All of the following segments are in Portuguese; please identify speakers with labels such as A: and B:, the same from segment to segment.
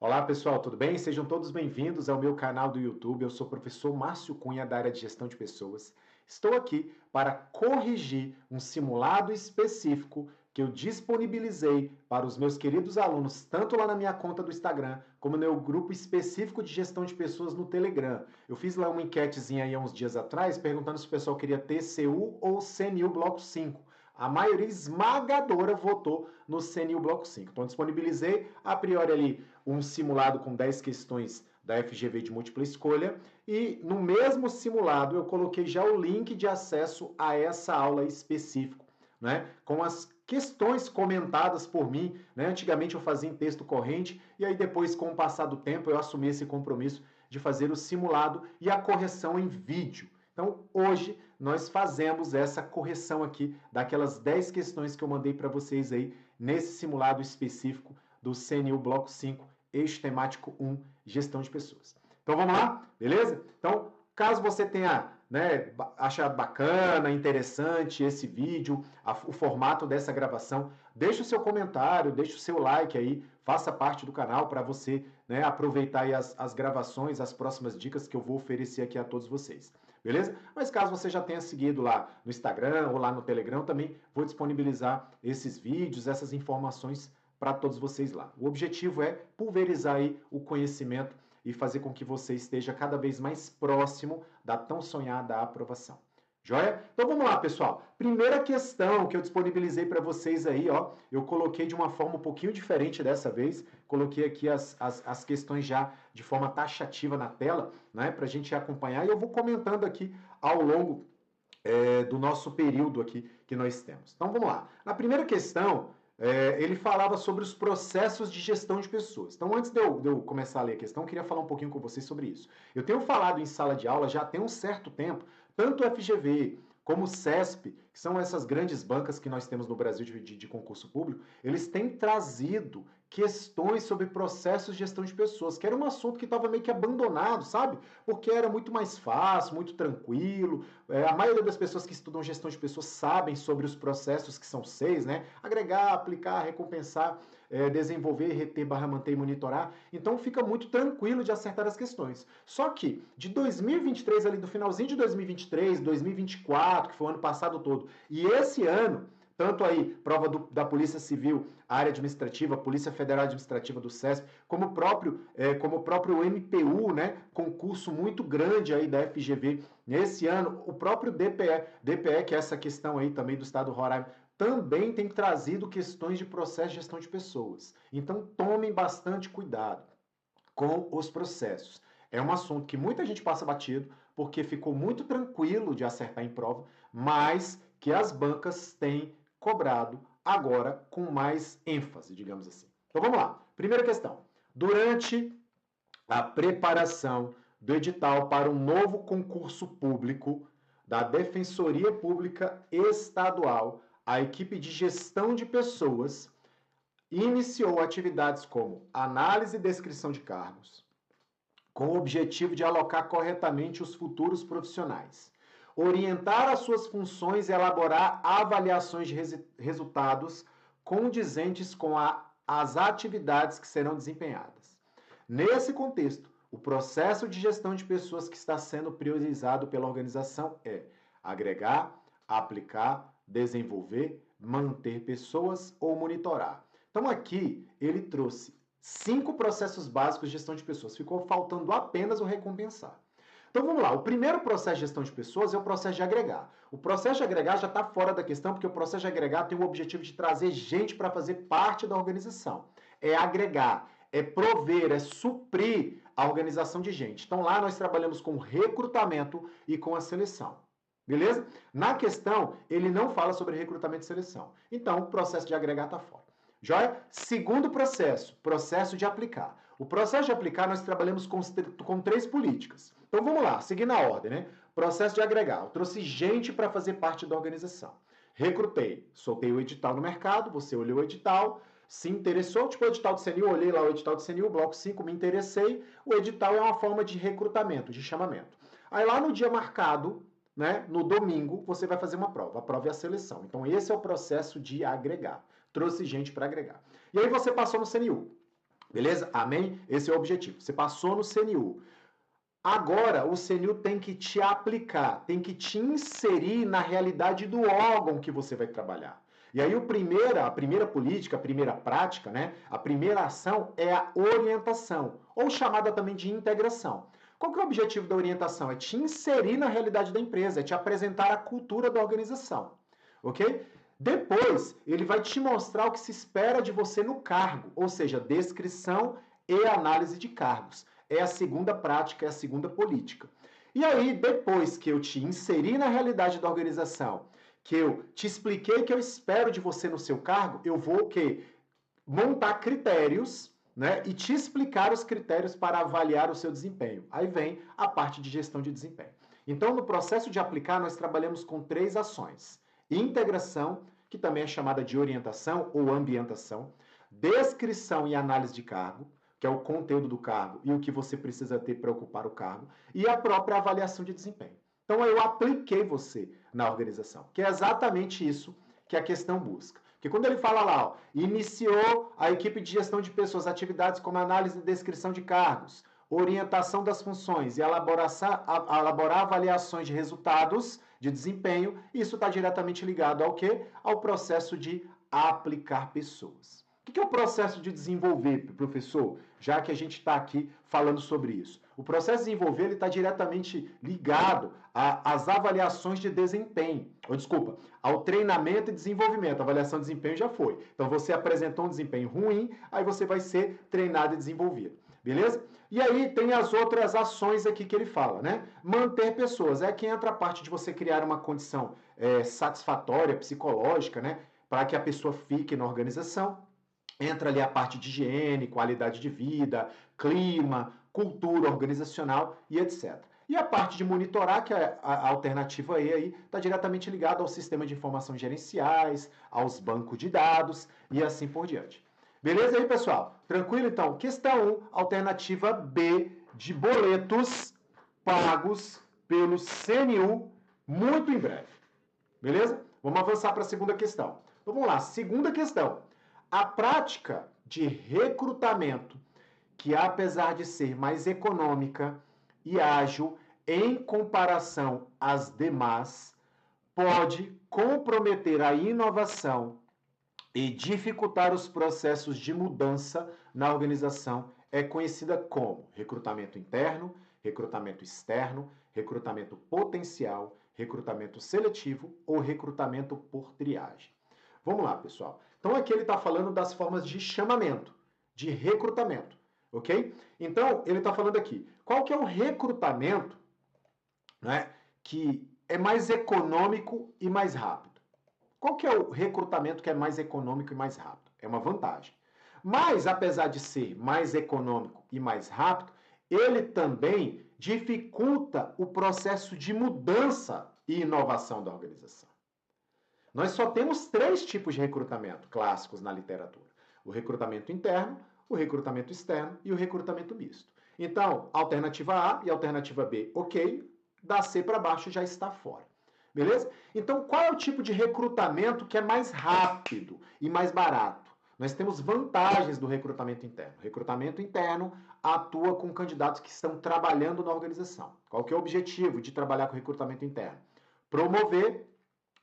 A: Olá pessoal, tudo bem? Sejam todos bem-vindos ao meu canal do YouTube. Eu sou o professor Márcio Cunha, da área de gestão de pessoas. Estou aqui para corrigir um simulado específico que eu disponibilizei para os meus queridos alunos, tanto lá na minha conta do Instagram, como no meu grupo específico de gestão de pessoas no Telegram. Eu fiz lá uma enquetezinha aí há uns dias atrás, perguntando se o pessoal queria TCU ou CNU Bloco 5. A maioria esmagadora votou no CNU Bloco 5. Então, disponibilizei a priori ali um simulado com 10 questões da FGV de múltipla escolha e no mesmo simulado eu coloquei já o link de acesso a essa aula específico, né? Com as questões comentadas por mim, né? Antigamente eu fazia em texto corrente e aí depois, com o passar do tempo, eu assumi esse compromisso de fazer o simulado e a correção em vídeo. Então, hoje nós fazemos essa correção aqui daquelas 10 questões que eu mandei para vocês aí nesse simulado específico do CNU Bloco 5, Eixo Temático 1, Gestão de Pessoas. Então, vamos lá? Beleza? Então, caso você tenha achado bacana, interessante esse vídeo, o formato dessa gravação, deixe o seu comentário, deixe o seu like aí, faça parte do canal para você aproveitar aí as gravações, as próximas dicas que eu vou oferecer aqui a todos vocês. Beleza? Mas caso você já tenha seguido lá no Instagram ou lá no Telegram, também vou disponibilizar esses vídeos, essas informações para todos vocês lá. O objetivo é pulverizar aí o conhecimento e fazer com que você esteja cada vez mais próximo da tão sonhada aprovação. Joia? Então vamos lá, pessoal. Primeira questão que eu disponibilizei para vocês aí, ó, eu coloquei de uma forma um pouquinho diferente dessa vez, coloquei aqui as questões já de forma taxativa na tela, né, para a gente acompanhar, e eu vou comentando aqui ao longo do nosso período aqui que nós temos. Então vamos lá. Na primeira questão, ele falava sobre os processos de gestão de pessoas. Então, antes de eu começar a ler a questão, eu queria falar um pouquinho com vocês sobre isso. Eu tenho falado em sala de aula já tem um certo tempo, tanto o FGV como o CESP, que são essas grandes bancas que nós temos no Brasil de concurso público, eles têm trazido questões sobre processos de gestão de pessoas, que era um assunto que estava meio que abandonado, sabe? Porque era muito mais fácil, muito tranquilo. A maioria das pessoas que estudam gestão de pessoas sabem sobre os processos, que são 6, né? Agregar, aplicar, recompensar, desenvolver, reter, manter e monitorar. Então fica muito tranquilo de acertar as questões. Só que de 2023, ali do finalzinho de 2023, 2024, que foi o ano passado todo, e esse ano, tanto aí, prova da Polícia Civil, área administrativa, Polícia Federal Administrativa do CESP, como o próprio MPU, né, concurso muito grande aí da FGV. Nesse ano, o próprio DPE, que é essa questão aí também do Estado do Roraima, também tem trazido questões de processo de gestão de pessoas. Então, tomem bastante cuidado com os processos. É um assunto que muita gente passa batido, porque ficou muito tranquilo de acertar em prova, mas que as bancas têm cobrado agora com mais ênfase, digamos assim. Então vamos lá. Primeira questão. Durante a preparação do edital para um novo concurso público da Defensoria Pública Estadual, a equipe de gestão de pessoas iniciou atividades como análise e descrição de cargos, com o objetivo de alocar corretamente os futuros profissionais, orientar as suas funções e elaborar avaliações de resultados condizentes com as atividades que serão desempenhadas. Nesse contexto, o processo de gestão de pessoas que está sendo priorizado pela organização é agregar, aplicar, desenvolver, manter pessoas ou monitorar. Então aqui ele trouxe 5 processos básicos de gestão de pessoas. Ficou faltando apenas o recompensar. Então vamos lá, o primeiro processo de gestão de pessoas é o processo de agregar. O processo de agregar já está fora da questão, porque o processo de agregar tem o objetivo de trazer gente para fazer parte da organização. É agregar, é prover, é suprir a organização de gente. Então lá nós trabalhamos com recrutamento e com a seleção. Beleza? Na questão, ele não fala sobre recrutamento e seleção. Então o processo de agregar está fora. Joia? Segundo processo, processo de aplicar. O processo de aplicar, nós trabalhamos com 3 políticas. Então vamos lá, seguindo a ordem, né? Processo de agregar. Eu trouxe gente para fazer parte da organização. Recrutei, soltei o edital no mercado, você olhou o edital, se interessou, tipo o edital do CNU, olhei lá o edital do CNU, bloco 5, me interessei. O edital é uma forma de recrutamento, de chamamento. Aí lá no dia marcado, né, no domingo, você vai fazer uma prova. A prova é a seleção. Então esse é o processo de agregar. Trouxe gente para agregar. E aí você passou no CNU. Beleza? Amém? Esse é o objetivo. Você passou no CNU. Agora, o CNU tem que te aplicar, tem que te inserir na realidade do órgão que você vai trabalhar. E aí, a primeira política, a primeira prática, né? A primeira ação é a orientação, ou chamada também de integração. Qual que é o objetivo da orientação? É te inserir na realidade da empresa, é te apresentar a cultura da organização, ok? Depois, ele vai te mostrar o que se espera de você no cargo, ou seja, descrição e análise de cargos. É a segunda prática, é a segunda política. E aí, depois que eu te inseri na realidade da organização, que eu te expliquei o que eu espero de você no seu cargo, eu vou o quê? Montar critérios, né? E te explicar os critérios para avaliar o seu desempenho. Aí vem a parte de gestão de desempenho. Então, no processo de aplicar, nós trabalhamos com 3 ações: integração, que também é chamada de orientação ou ambientação, descrição e análise de cargo, que é o conteúdo do cargo e o que você precisa ter para ocupar o cargo, e a própria avaliação de desempenho. Então, eu apliquei você na organização, que é exatamente isso que a questão busca. Porque quando ele fala lá, ó, iniciou a equipe de gestão de pessoas, atividades como análise e descrição de cargos, orientação das funções e elaborar avaliações de resultados de desempenho, isso está diretamente ligado ao quê? Ao processo de aplicar pessoas. O que é o processo de desenvolver, professor? Já que a gente está aqui falando sobre isso. O processo de desenvolver está diretamente ligado às avaliações de desempenho. Ou, desculpa, ao treinamento e desenvolvimento. A avaliação de desempenho já foi. Então, você apresentou um desempenho ruim, aí você vai ser treinado e desenvolvido. Beleza? E aí tem as outras ações aqui que ele fala, né? Manter pessoas. É aqui entra a parte de você criar uma condição satisfatória, psicológica, né? Para que a pessoa fique na organização. Entra ali a parte de higiene, qualidade de vida, clima, cultura organizacional e etc. E a parte de monitorar, que é a alternativa E aí, está diretamente ligada ao sistema de informações gerenciais, aos bancos de dados e assim por diante. Beleza aí, pessoal? Tranquilo? Então, questão 1, alternativa B, de boletos pagos pelo CNU muito em breve. Beleza? Vamos avançar para a segunda questão. Então, vamos lá. Segunda questão. A prática de recrutamento, que apesar de ser mais econômica e ágil em comparação às demais, pode comprometer a inovação e dificultar os processos de mudança na organização, é conhecida como recrutamento interno, recrutamento externo, recrutamento potencial, recrutamento seletivo ou recrutamento por triagem. Vamos lá, pessoal. Então aqui ele está falando das formas de chamamento, de recrutamento, ok? Então ele está falando aqui, qual que é o recrutamento, né, que é mais econômico e mais rápido? Qual que é o recrutamento que é mais econômico e mais rápido? É uma vantagem. Mas, apesar de ser mais econômico e mais rápido, ele também dificulta o processo de mudança e inovação da organização. Nós só temos 3 tipos de recrutamento clássicos na literatura: o recrutamento interno, o recrutamento externo e o recrutamento misto. Então, alternativa A e alternativa B, ok, da C para baixo já está fora. Beleza? Então, qual é o tipo de recrutamento que é mais rápido e mais barato? Nós temos vantagens do recrutamento interno. O recrutamento interno atua com candidatos que estão trabalhando na organização. Qual que é o objetivo de trabalhar com recrutamento interno? Promover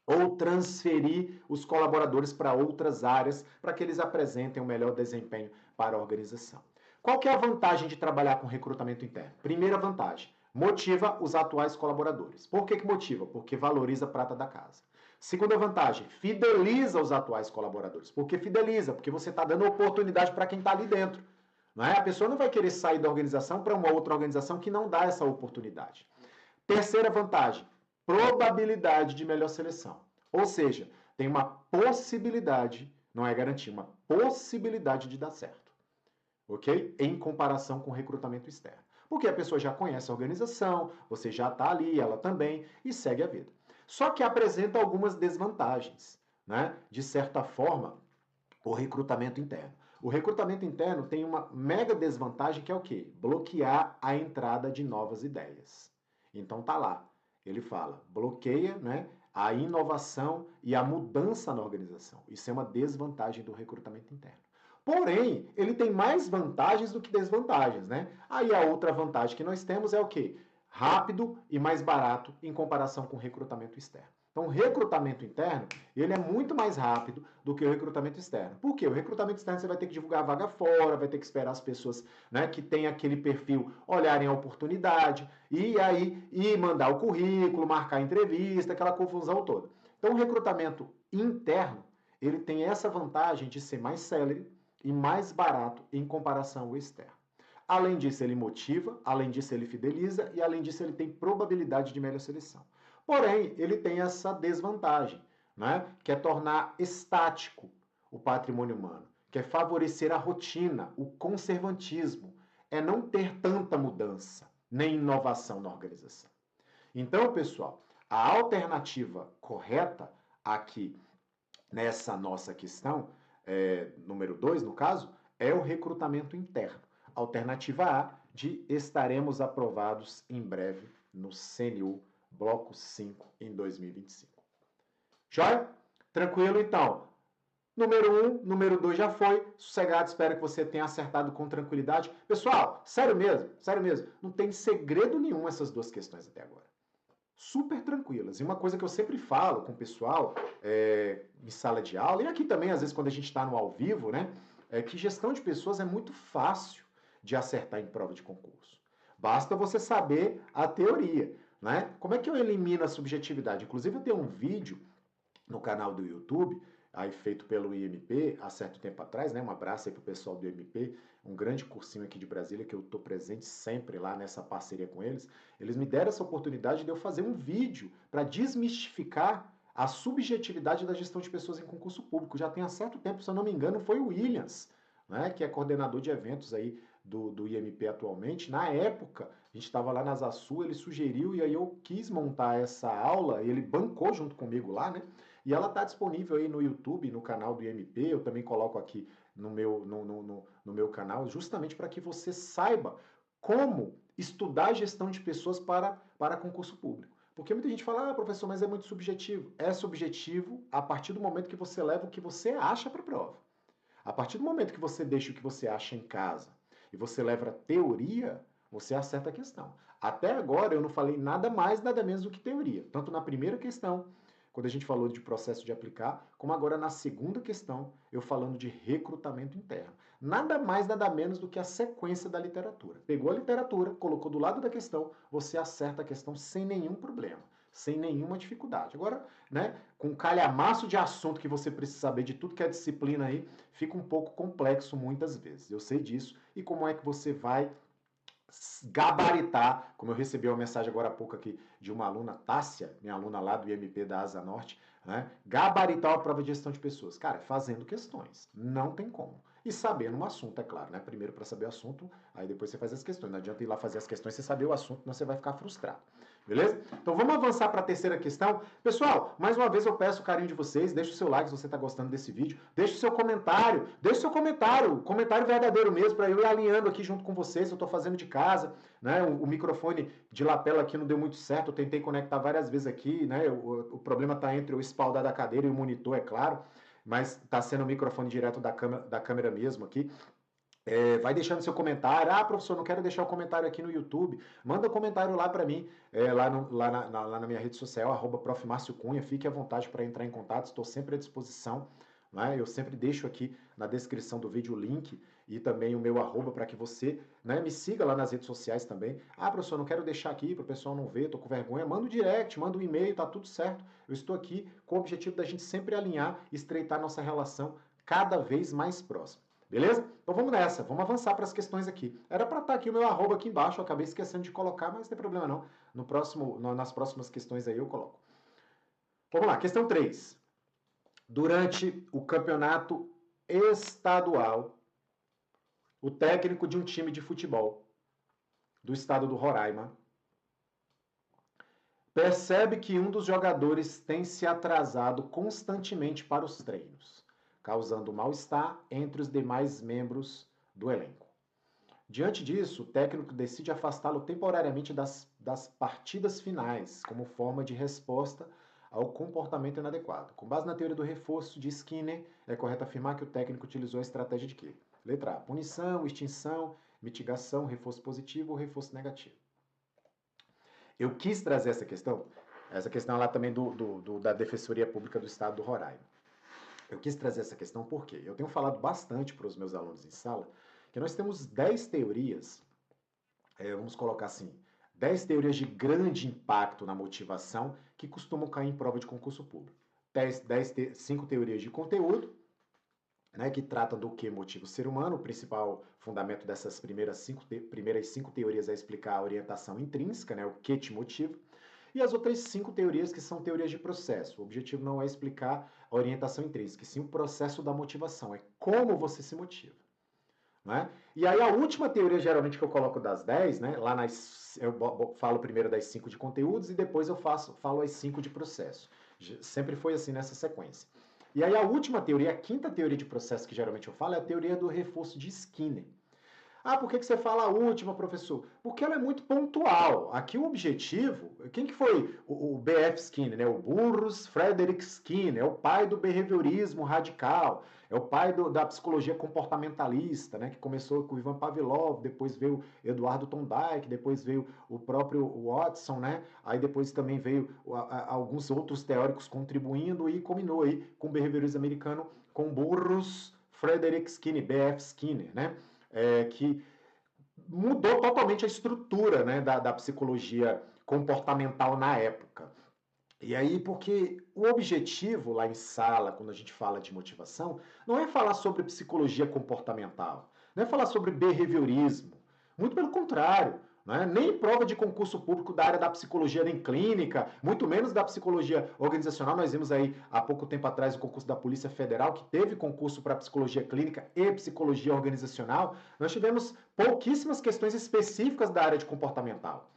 A: ou transferir os colaboradores para outras áreas para que eles apresentem um melhor desempenho para a organização. Qual que é a vantagem de trabalhar com recrutamento interno? Primeira vantagem, motiva os atuais colaboradores. Por que motiva? Porque valoriza a prata da casa. Segunda vantagem, fideliza os atuais colaboradores. Por que fideliza? Porque você está dando oportunidade para quem está ali dentro. Não é? A pessoa não vai querer sair da organização para uma outra organização que não dá essa oportunidade. Terceira vantagem, probabilidade de melhor seleção. Ou seja, tem uma possibilidade, não é garantia, uma possibilidade de dar certo. Ok? Em comparação com o recrutamento externo. Porque a pessoa já conhece a organização, você já está ali, ela também, e segue a vida. Só que apresenta algumas desvantagens, né? De certa forma, o recrutamento interno. O recrutamento interno tem uma mega desvantagem que é o quê? Bloquear a entrada de novas ideias. Então tá lá. Ele fala, bloqueia, né, a inovação e a mudança na organização. Isso é uma desvantagem do recrutamento interno. Porém, ele tem mais vantagens do que desvantagens, né? Aí a outra vantagem que nós temos é o quê? Rápido e mais barato em comparação com o recrutamento externo. Então, o recrutamento interno, ele é muito mais rápido do que o recrutamento externo. Por quê? O recrutamento externo você vai ter que divulgar a vaga fora, vai ter que esperar as pessoas, né, que têm aquele perfil olharem a oportunidade, e aí mandar o currículo, marcar a entrevista, aquela confusão toda. Então, o recrutamento interno, ele tem essa vantagem de ser mais célere e mais barato em comparação ao externo. Além disso, ele motiva, além disso, ele fideliza e, além disso, ele tem probabilidade de melhor seleção. Porém, ele tem essa desvantagem, né? Que é tornar estático o patrimônio humano, que é favorecer a rotina, o conservantismo, é não ter tanta mudança, nem inovação na organização. Então, pessoal, a alternativa correta aqui nessa nossa questão, número 2, no caso, é o recrutamento interno. Alternativa A, de estaremos aprovados em breve no CNU Bloco 5 em 2025. Joia? Tranquilo, então. Número 1, número 2 já foi. Sossegado, espero que você tenha acertado com tranquilidade. Pessoal, sério mesmo, não tem segredo nenhum essas duas questões até agora. Super tranquilas. E uma coisa que eu sempre falo com o pessoal em sala de aula, e aqui também, às vezes, quando a gente está no ao vivo, né? É que gestão de pessoas é muito fácil de acertar em prova de concurso. Basta você saber a teoria, né? Como é que eu elimino a subjetividade? Inclusive, eu tenho um vídeo no canal do YouTube, aí feito pelo IMP, há certo tempo atrás, né? Um abraço aí pro pessoal do IMP, um grande cursinho aqui de Brasília, que eu tô presente sempre lá nessa parceria com eles. Eles me deram essa oportunidade de eu fazer um vídeo para desmistificar a subjetividade da gestão de pessoas em concurso público. Já tem há certo tempo, se eu não me engano, foi o Williams, né? Que é coordenador de eventos aí do IMP atualmente. Na época, a gente estava lá na Zasul, ele sugeriu e aí eu quis montar essa aula, e ele bancou junto comigo lá, né? E ela está disponível aí no YouTube, no canal do IMP, eu também coloco aqui no meu canal, justamente para que você saiba como estudar a gestão de pessoas para concurso público. Porque muita gente fala, professor, mas é muito subjetivo. É subjetivo a partir do momento que você leva o que você acha para a prova. A partir do momento que você deixa o que você acha em casa e você leva a teoria, você acerta a questão. Até agora eu não falei nada mais, nada menos do que teoria. Tanto na primeira questão, quando a gente falou de processo de aplicar, como agora na segunda questão, eu falando de recrutamento interno. Nada mais, nada menos do que a sequência da literatura. Pegou a literatura, colocou do lado da questão, você acerta a questão sem nenhum problema, sem nenhuma dificuldade. Agora, né, com um calhamaço de assunto que você precisa saber de tudo que é disciplina aí, fica um pouco complexo muitas vezes. Eu sei disso. E como é que você vai gabaritar, como eu recebi uma mensagem agora há pouco aqui de uma aluna, Tássia, minha aluna lá do IMP da Asa Norte, né? Gabaritar a prova de gestão de pessoas. Cara, fazendo questões. Não tem como. E sabendo um assunto, é claro, né? Primeiro para saber o assunto, aí depois você faz as questões. Não adianta ir lá fazer as questões sem saber o assunto, senão você vai ficar frustrado. Beleza? Então vamos avançar para a terceira questão. Pessoal, mais uma vez eu peço o carinho de vocês, deixa o seu like se você está gostando desse vídeo, deixa o seu comentário, comentário verdadeiro mesmo, para eu ir alinhando aqui junto com vocês, eu estou fazendo de casa, né? O microfone de lapela aqui não deu muito certo, eu tentei conectar várias vezes aqui, né? O problema está entre o espaldar da cadeira e o monitor, é claro, mas está sendo o microfone direto da câmera mesmo aqui. Vai deixando seu comentário. Professor, não quero deixar o comentário aqui no YouTube. Manda um comentário lá para mim, lá na minha rede social, @prof. Márcio Cunha. Fique à vontade para entrar em contato, estou sempre à disposição. Né? Eu sempre deixo aqui na descrição do vídeo o link e também o meu arroba para que você, né, me siga lá nas redes sociais também. Professor, não quero deixar aqui para o pessoal não ver, estou com vergonha. Manda um direct, manda um e-mail, tá tudo certo. Eu estou aqui com o objetivo da gente sempre alinhar e estreitar nossa relação cada vez mais próxima. Beleza? Então vamos nessa, vamos avançar para as questões aqui. Era para estar aqui o meu arroba aqui embaixo, eu acabei esquecendo de colocar, mas não tem problema não. Nas próximas questões aí eu coloco. Vamos lá, questão 3. Durante o campeonato estadual, o técnico de um time de futebol do estado do Roraima percebe que um dos jogadores tem se atrasado constantemente para os treinos, causando mal-estar entre os demais membros do elenco. Diante disso, o técnico decide afastá-lo temporariamente das partidas finais, como forma de resposta ao comportamento inadequado. Com base na teoria do reforço de Skinner, é correto afirmar que o técnico utilizou a estratégia de quê? Letra A, punição, extinção, mitigação, reforço positivo ou reforço negativo. Eu quis trazer essa questão lá também da Defensoria Pública do Estado do Roraima. Eu quis trazer essa questão porque eu tenho falado bastante para os meus alunos em sala que nós temos 10 teorias, vamos colocar assim, 10 teorias de grande impacto na motivação que costumam cair em prova de concurso público. 5 teorias de conteúdo, né, que tratam do que motiva o ser humano. O principal fundamento dessas primeiras cinco teorias é explicar a orientação intrínseca, né, o que te motiva. E as outras 5 teorias que são teorias de processo. O objetivo não é explicar a orientação intrínseca, sim o processo da motivação, é como você se motiva. Né? E aí a última teoria, geralmente, que eu coloco das 10, né, lá eu falo primeiro das 5 de conteúdos e depois eu falo as 5 de processo. Sempre foi assim nessa sequência. E aí a última teoria, a quinta teoria de processo que geralmente eu falo, é a teoria do reforço de Skinner. Ah, por que você fala a última, professor? Porque ela é muito pontual. Aqui o objetivo, quem que foi o B.F. Skinner, né? O Burrus Frederick Skinner, é o pai do behaviorismo radical, é o pai da psicologia comportamentalista, né? Que começou com o Ivan Pavlov, depois veio Eduardo Thorndike, depois veio o próprio Watson, né? Aí depois também veio alguns outros teóricos contribuindo e combinou aí com o behaviorismo americano com Burrus Frederick Skinner, B.F. Skinner, né? Que mudou totalmente a estrutura, né, da psicologia comportamental na época. E aí, porque o objetivo lá em sala, quando a gente fala de motivação, não é falar sobre psicologia comportamental, não é falar sobre behaviorismo. Muito pelo contrário. Né? Nem prova de concurso público da área da psicologia nem clínica, muito menos da psicologia organizacional. Nós vimos aí há pouco tempo atrás o concurso da Polícia Federal, que teve concurso para psicologia clínica e psicologia organizacional. Nós tivemos pouquíssimas questões específicas da área de comportamental.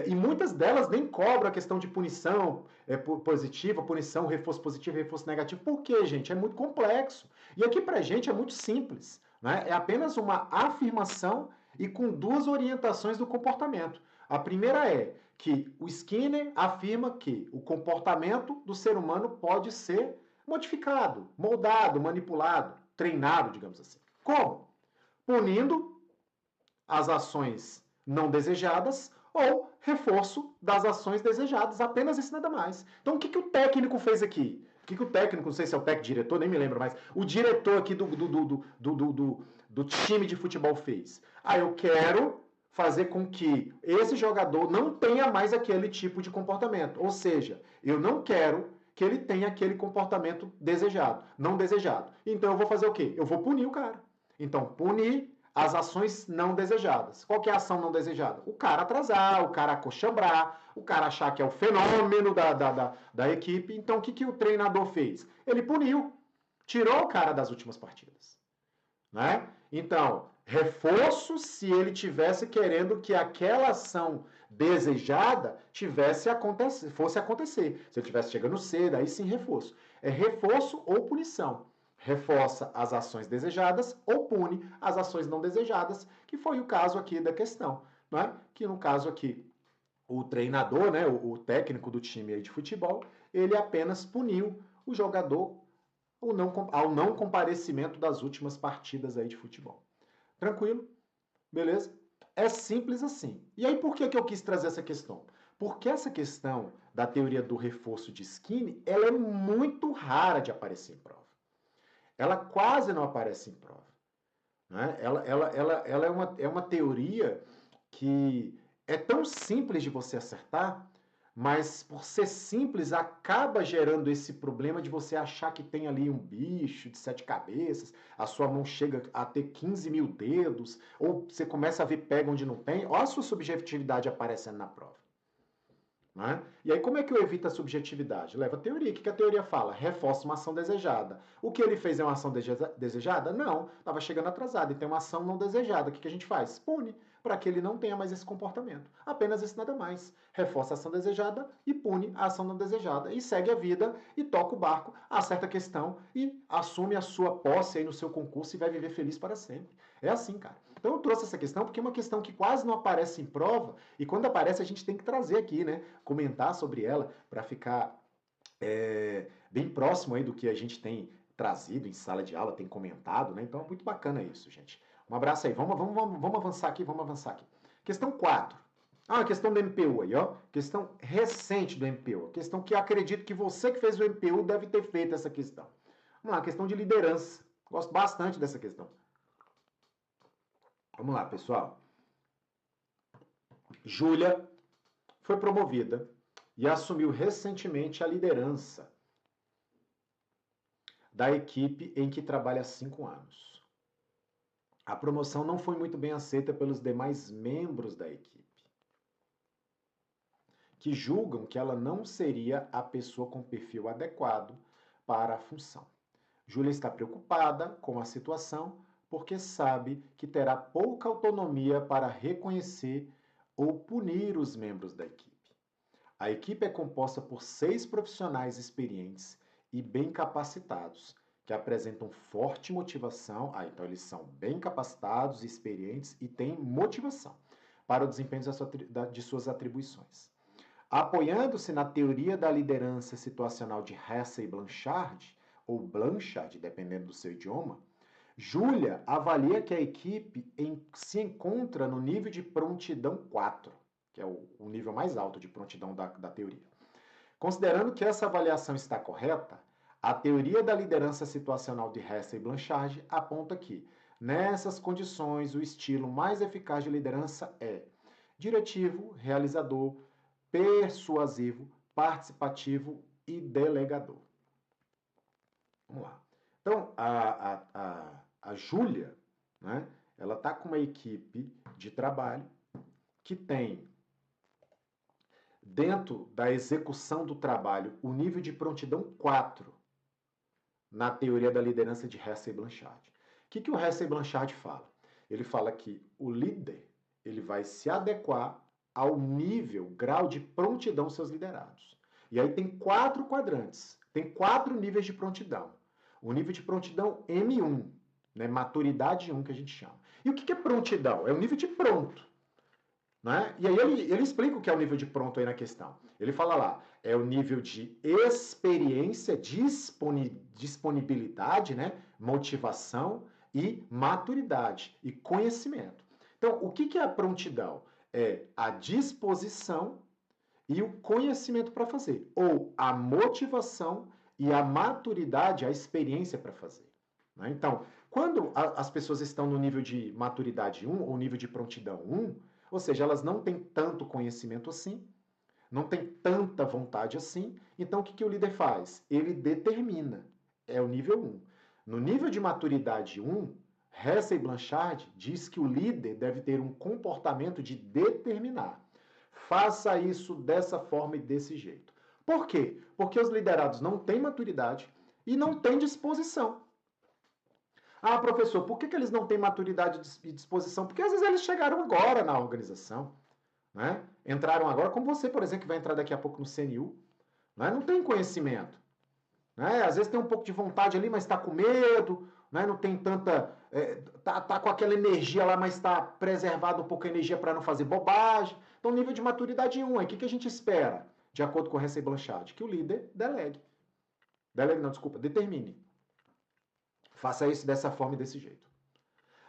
A: E muitas delas nem cobram a questão de punição positiva, punição, reforço positivo, reforço negativo. Por quê, gente? É muito complexo. E aqui pra gente é muito simples. Né? É apenas uma afirmação e com 2 orientações do comportamento. A primeira é que o Skinner afirma que o comportamento do ser humano pode ser modificado, moldado, manipulado, treinado, digamos assim. Como? Punindo as ações não desejadas ou reforço das ações desejadas, apenas isso, nada mais. Então, o que o técnico fez aqui? O que o técnico, não sei se é o técnico diretor, nem me lembro mais, o diretor aqui do time de futebol fez? Eu quero fazer com que esse jogador não tenha mais aquele tipo de comportamento. Ou seja, eu não quero que ele tenha aquele comportamento desejado, não desejado. Então eu vou fazer o quê? Eu vou punir o cara. Então, punir as ações não desejadas. Qual que é a ação não desejada? O cara atrasar, o cara coxambrar, o cara achar que é o fenômeno da equipe. Então, o que o treinador fez? Ele puniu, tirou o cara das últimas partidas. Né? Então, reforço se ele tivesse querendo que aquela ação desejada fosse acontecer. Se ele estivesse chegando cedo, aí sim reforço. É reforço ou punição. Reforça as ações desejadas ou pune as ações não desejadas, que foi o caso aqui da questão. Né? Que no caso aqui, o treinador, né, o técnico do time de futebol, ele apenas puniu o jogador ao não comparecimento das últimas partidas aí de futebol. Tranquilo? Beleza? É simples assim. E aí por que eu quis trazer essa questão? Porque essa questão da teoria do reforço de Skinner, ela é muito rara de aparecer em prova. Ela quase não aparece em prova. Né? Ela é uma teoria que é tão simples de você acertar, mas por ser simples acaba gerando esse problema de você achar que tem ali um bicho de 7 cabeças, a sua mão chega a ter 15 mil dedos, ou você começa a ver pega onde não tem. Olha a sua subjetividade aparecendo na prova. Né? E aí como é que eu evito a subjetividade? Leva a teoria. O que a teoria fala? Reforça uma ação desejada. O que ele fez é uma ação desejada? Não, estava chegando atrasado e tem uma ação não desejada. O que a gente faz? Pune, para que ele não tenha mais esse comportamento. Apenas isso, nada mais. Reforça a ação desejada e pune a ação não desejada. E segue a vida e toca o barco, acerta a questão e assume a sua posse aí no seu concurso e vai viver feliz para sempre. É assim, cara. Então eu trouxe essa questão porque é uma questão que quase não aparece em prova e quando aparece a gente tem que trazer aqui, né? Comentar sobre ela para ficar bem próximo aí do que a gente tem trazido em sala de aula, tem comentado, né? Então é muito bacana isso, gente. Um abraço aí. Vamos avançar aqui, vamos avançar aqui. Questão 4. A questão do MPU aí, ó. Questão recente do MPU. Questão que eu acredito que você que fez o MPU deve ter feito essa questão. Vamos lá, questão de liderança. Gosto bastante dessa questão. Vamos lá, pessoal. Júlia foi promovida e assumiu recentemente a liderança da equipe em que trabalha há 5 anos. A promoção não foi muito bem aceita pelos demais membros da equipe, que julgam que ela não seria a pessoa com perfil adequado para a função. Júlia está preocupada com a situação porque sabe que terá pouca autonomia para reconhecer ou punir os membros da equipe. A equipe é composta por 6 profissionais experientes e bem capacitados, que apresentam forte motivação. Então eles são bem capacitados, experientes e têm motivação para o desempenho de suas atribuições. Apoiando-se na teoria da liderança situacional de Hesse e Blanchard, ou Blanchard, dependendo do seu idioma, Júlia avalia que a equipe se encontra no nível de prontidão 4, que é o nível mais alto de prontidão da teoria. Considerando que essa avaliação está correta, a teoria da liderança situacional de Hesse e Blanchard aponta que, nessas condições, o estilo mais eficaz de liderança é diretivo, realizador, persuasivo, participativo e delegador. Vamos lá. Então, a Júlia, né, ela está com uma equipe de trabalho que tem, dentro da execução do trabalho, o nível de prontidão 4 na teoria da liderança de Hesse e Blanchard. O que o Hesse e Blanchard fala? Ele fala que o líder ele vai se adequar ao nível, grau de prontidão dos seus liderados. E aí tem 4 quadrantes, tem 4 níveis de prontidão. O nível de prontidão M1, né, maturidade 1 que a gente chama. E o que é prontidão? É o nível de pronto. Né? E aí ele explica o que é o nível de pronto aí na questão. Ele fala lá, é o nível de experiência, disponibilidade, né? Motivação e maturidade e conhecimento. Então, o que é a prontidão? É a disposição e o conhecimento para fazer, ou a motivação e a maturidade, a experiência para fazer. Né? Então, quando as pessoas estão no nível de maturidade 1 ou nível de prontidão 1, ou seja, elas não têm tanto conhecimento assim, não têm tanta vontade assim, então o que o líder faz? Ele determina, é o nível 1. No nível de maturidade 1, Hesse e Blanchard diz que o líder deve ter um comportamento de determinar. Faça isso dessa forma e desse jeito. Por quê? Porque os liderados não têm maturidade e não têm disposição. Ah, professor, por que eles não têm maturidade e disposição? Porque às vezes eles chegaram agora na organização, né? Entraram agora, como você, por exemplo, que vai entrar daqui a pouco no CNU, né? Não tem conhecimento. Né? Às vezes tem um pouco de vontade ali, mas está com medo, né? Não tem tanta... tá com aquela energia lá, mas está preservado um pouco a energia para não fazer bobagem. Então, nível de maturidade 1, o que a gente espera, de acordo com o Hesse e Blanchard? Que o líder delegue. Determine. Faça isso dessa forma e desse jeito.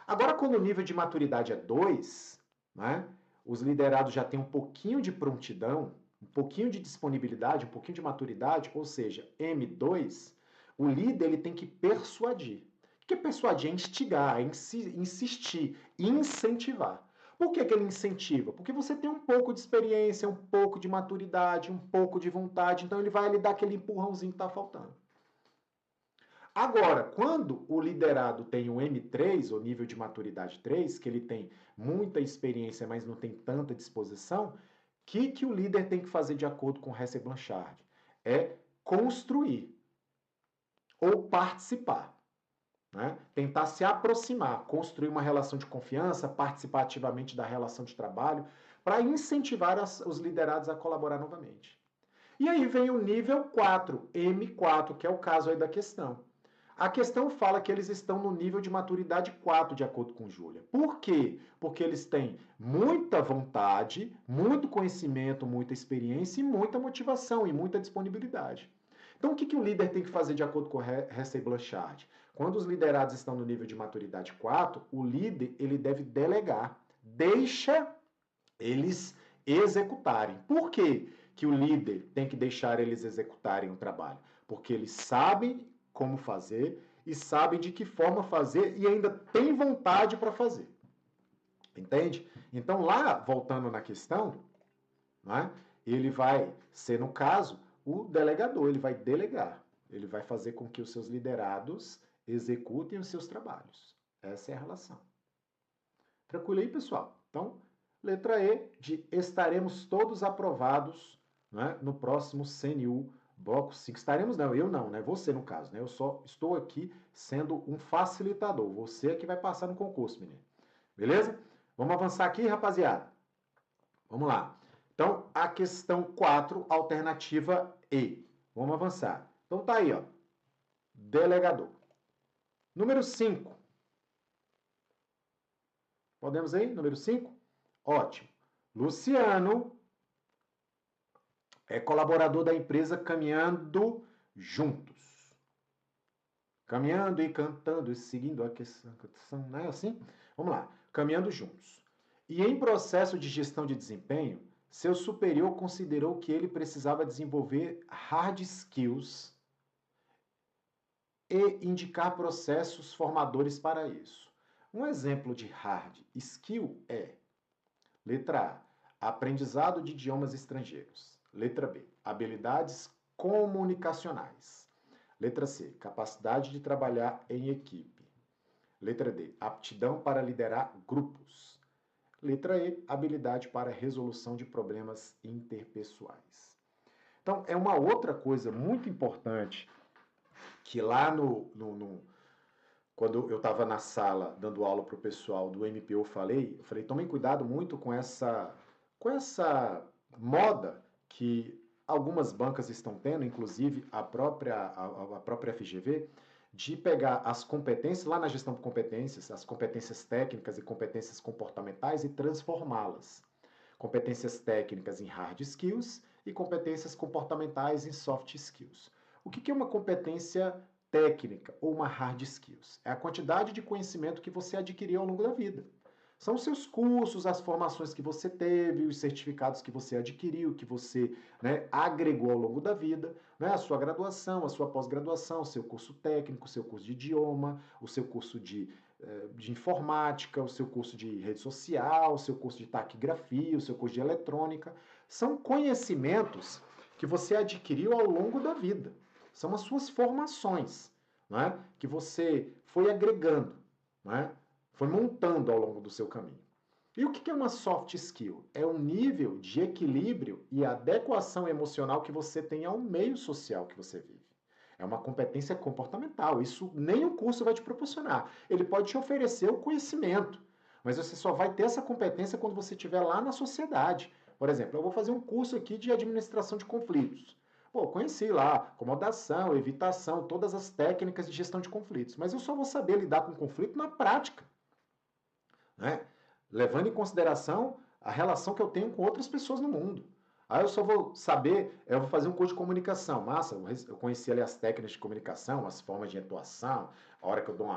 A: Agora, quando o nível de maturidade é 2, né, os liderados já têm um pouquinho de prontidão, um pouquinho de disponibilidade, um pouquinho de maturidade, ou seja, M2, o líder ele tem que persuadir. O que é persuadir? É instigar, é insistir, incentivar. Por que ele incentiva? Porque você tem um pouco de experiência, um pouco de maturidade, um pouco de vontade, então ele vai lhe dar aquele empurrãozinho que está faltando. Agora, quando o liderado tem um M3, ou nível de maturidade 3, que ele tem muita experiência, mas não tem tanta disposição, o que o líder tem que fazer de acordo com Hesse e Blanchard? É construir ou participar. Né? Tentar se aproximar, construir uma relação de confiança, participar ativamente da relação de trabalho, para incentivar os liderados a colaborar novamente. E aí vem o nível 4, M4, que é o caso aí da questão. A questão fala que eles estão no nível de maturidade 4, de acordo com Júlia. Por quê? Porque eles têm muita vontade, muito conhecimento, muita experiência e muita motivação e muita disponibilidade. Então, o que o líder tem que fazer de acordo com o Hessey Blanchard? Quando os liderados estão no nível de maturidade 4, o líder ele deve delegar. Deixa eles executarem. Por quê que o líder tem que deixar eles executarem o trabalho? Porque eles sabem como fazer e sabem de que forma fazer e ainda tem vontade para fazer. Entende? Então, lá, voltando na questão, né, ele vai ser, no caso, o delegador, ele vai delegar. Ele vai fazer com que os seus liderados executem os seus trabalhos. Essa é a relação. Tranquilo aí, pessoal? Então, letra E de estaremos todos aprovados, né, no próximo CNU bloco 5. Estaremos não, eu não, né? Você no caso, né? Eu só estou aqui sendo um facilitador. Você é que vai passar no concurso, menino. Beleza? Vamos avançar aqui, rapaziada. Vamos lá. Então, a questão 4, alternativa E. Vamos avançar. Então tá aí, ó. Delegador. Número 5. Podemos aí? Número 5? Ótimo. Luciano é colaborador da empresa Caminhando Juntos. Caminhando e cantando e seguindo a questão, não é assim? Vamos lá. Caminhando juntos. E em processo de gestão de desempenho, seu superior considerou que ele precisava desenvolver hard skills e indicar processos formadores para isso. Um exemplo de hard skill é: letra A, aprendizado de idiomas estrangeiros. Letra B, habilidades comunicacionais. Letra C, capacidade de trabalhar em equipe. Letra D, aptidão para liderar grupos. Letra E, habilidade para resolução de problemas interpessoais. Então, é uma outra coisa muito importante que lá quando eu estava na sala dando aula para o pessoal do MPO, eu falei, tomem cuidado muito com essa moda que algumas bancas estão tendo, inclusive a própria FGV, de pegar as competências, lá na gestão de competências, as competências técnicas e competências comportamentais e transformá-las. Competências técnicas em hard skills e competências comportamentais em soft skills. O que é uma competência técnica ou uma hard skills? É a quantidade de conhecimento que você adquiriu ao longo da vida. São os seus cursos, as formações que você teve, os certificados que você adquiriu, que você, né, agregou ao longo da vida, né, a sua graduação, a sua pós-graduação, o seu curso técnico, o seu curso de idioma, o seu curso de informática, o seu curso de rede social, o seu curso de taquigrafia, o seu curso de eletrônica. São conhecimentos que você adquiriu ao longo da vida. São as suas formações, né, que você foi agregando, né, foi montando ao longo do seu caminho. E o que é uma soft skill? É um nível de equilíbrio e adequação emocional que você tem ao meio social que você vive. É uma competência comportamental. Isso nem o curso vai te proporcionar. Ele pode te oferecer o conhecimento, mas você só vai ter essa competência quando você estiver lá na sociedade. Por exemplo, eu vou fazer um curso aqui de administração de conflitos. Pô, conheci lá acomodação, evitação, todas as técnicas de gestão de conflitos, mas eu só vou saber lidar com conflito na prática, né? Levando em consideração a relação que eu tenho com outras pessoas no mundo. Aí eu só vou saber, eu vou fazer um curso de comunicação. Massa, eu conheci ali as técnicas de comunicação, as formas de atuação, a hora que eu dou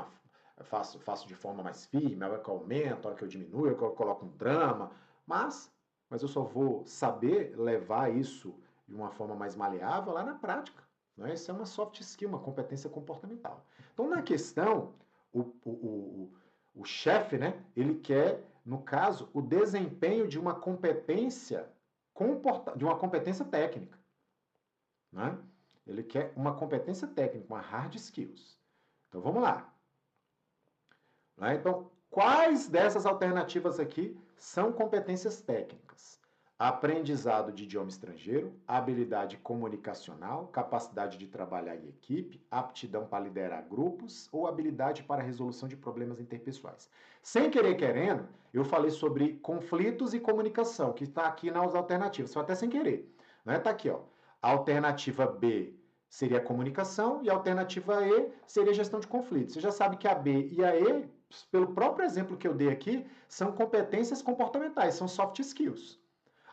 A: faço de forma mais firme, a hora que eu aumento, a hora que eu diminuo, a hora que eu coloco um drama. Mas eu só vou saber levar isso de uma forma mais maleável lá na prática. Né? Isso é uma soft skill, uma competência comportamental. Então, na questão, o chefe, né, ele quer, no caso, o desempenho de uma competência técnica. Né? Ele quer uma competência técnica, uma hard skills. Então, vamos lá. Né? Então, quais dessas alternativas aqui são competências técnicas? Aprendizado de idioma estrangeiro, habilidade comunicacional, capacidade de trabalhar em equipe, aptidão para liderar grupos ou habilidade para resolução de problemas interpessoais. Sem querer querendo, eu falei sobre conflitos e comunicação, que está aqui nas alternativas, só até sem querer. Está aqui, ó. A alternativa B seria comunicação e a alternativa E seria gestão de conflitos. Você já sabe que a B e a E, pelo próprio exemplo que eu dei aqui, são competências comportamentais, são soft skills.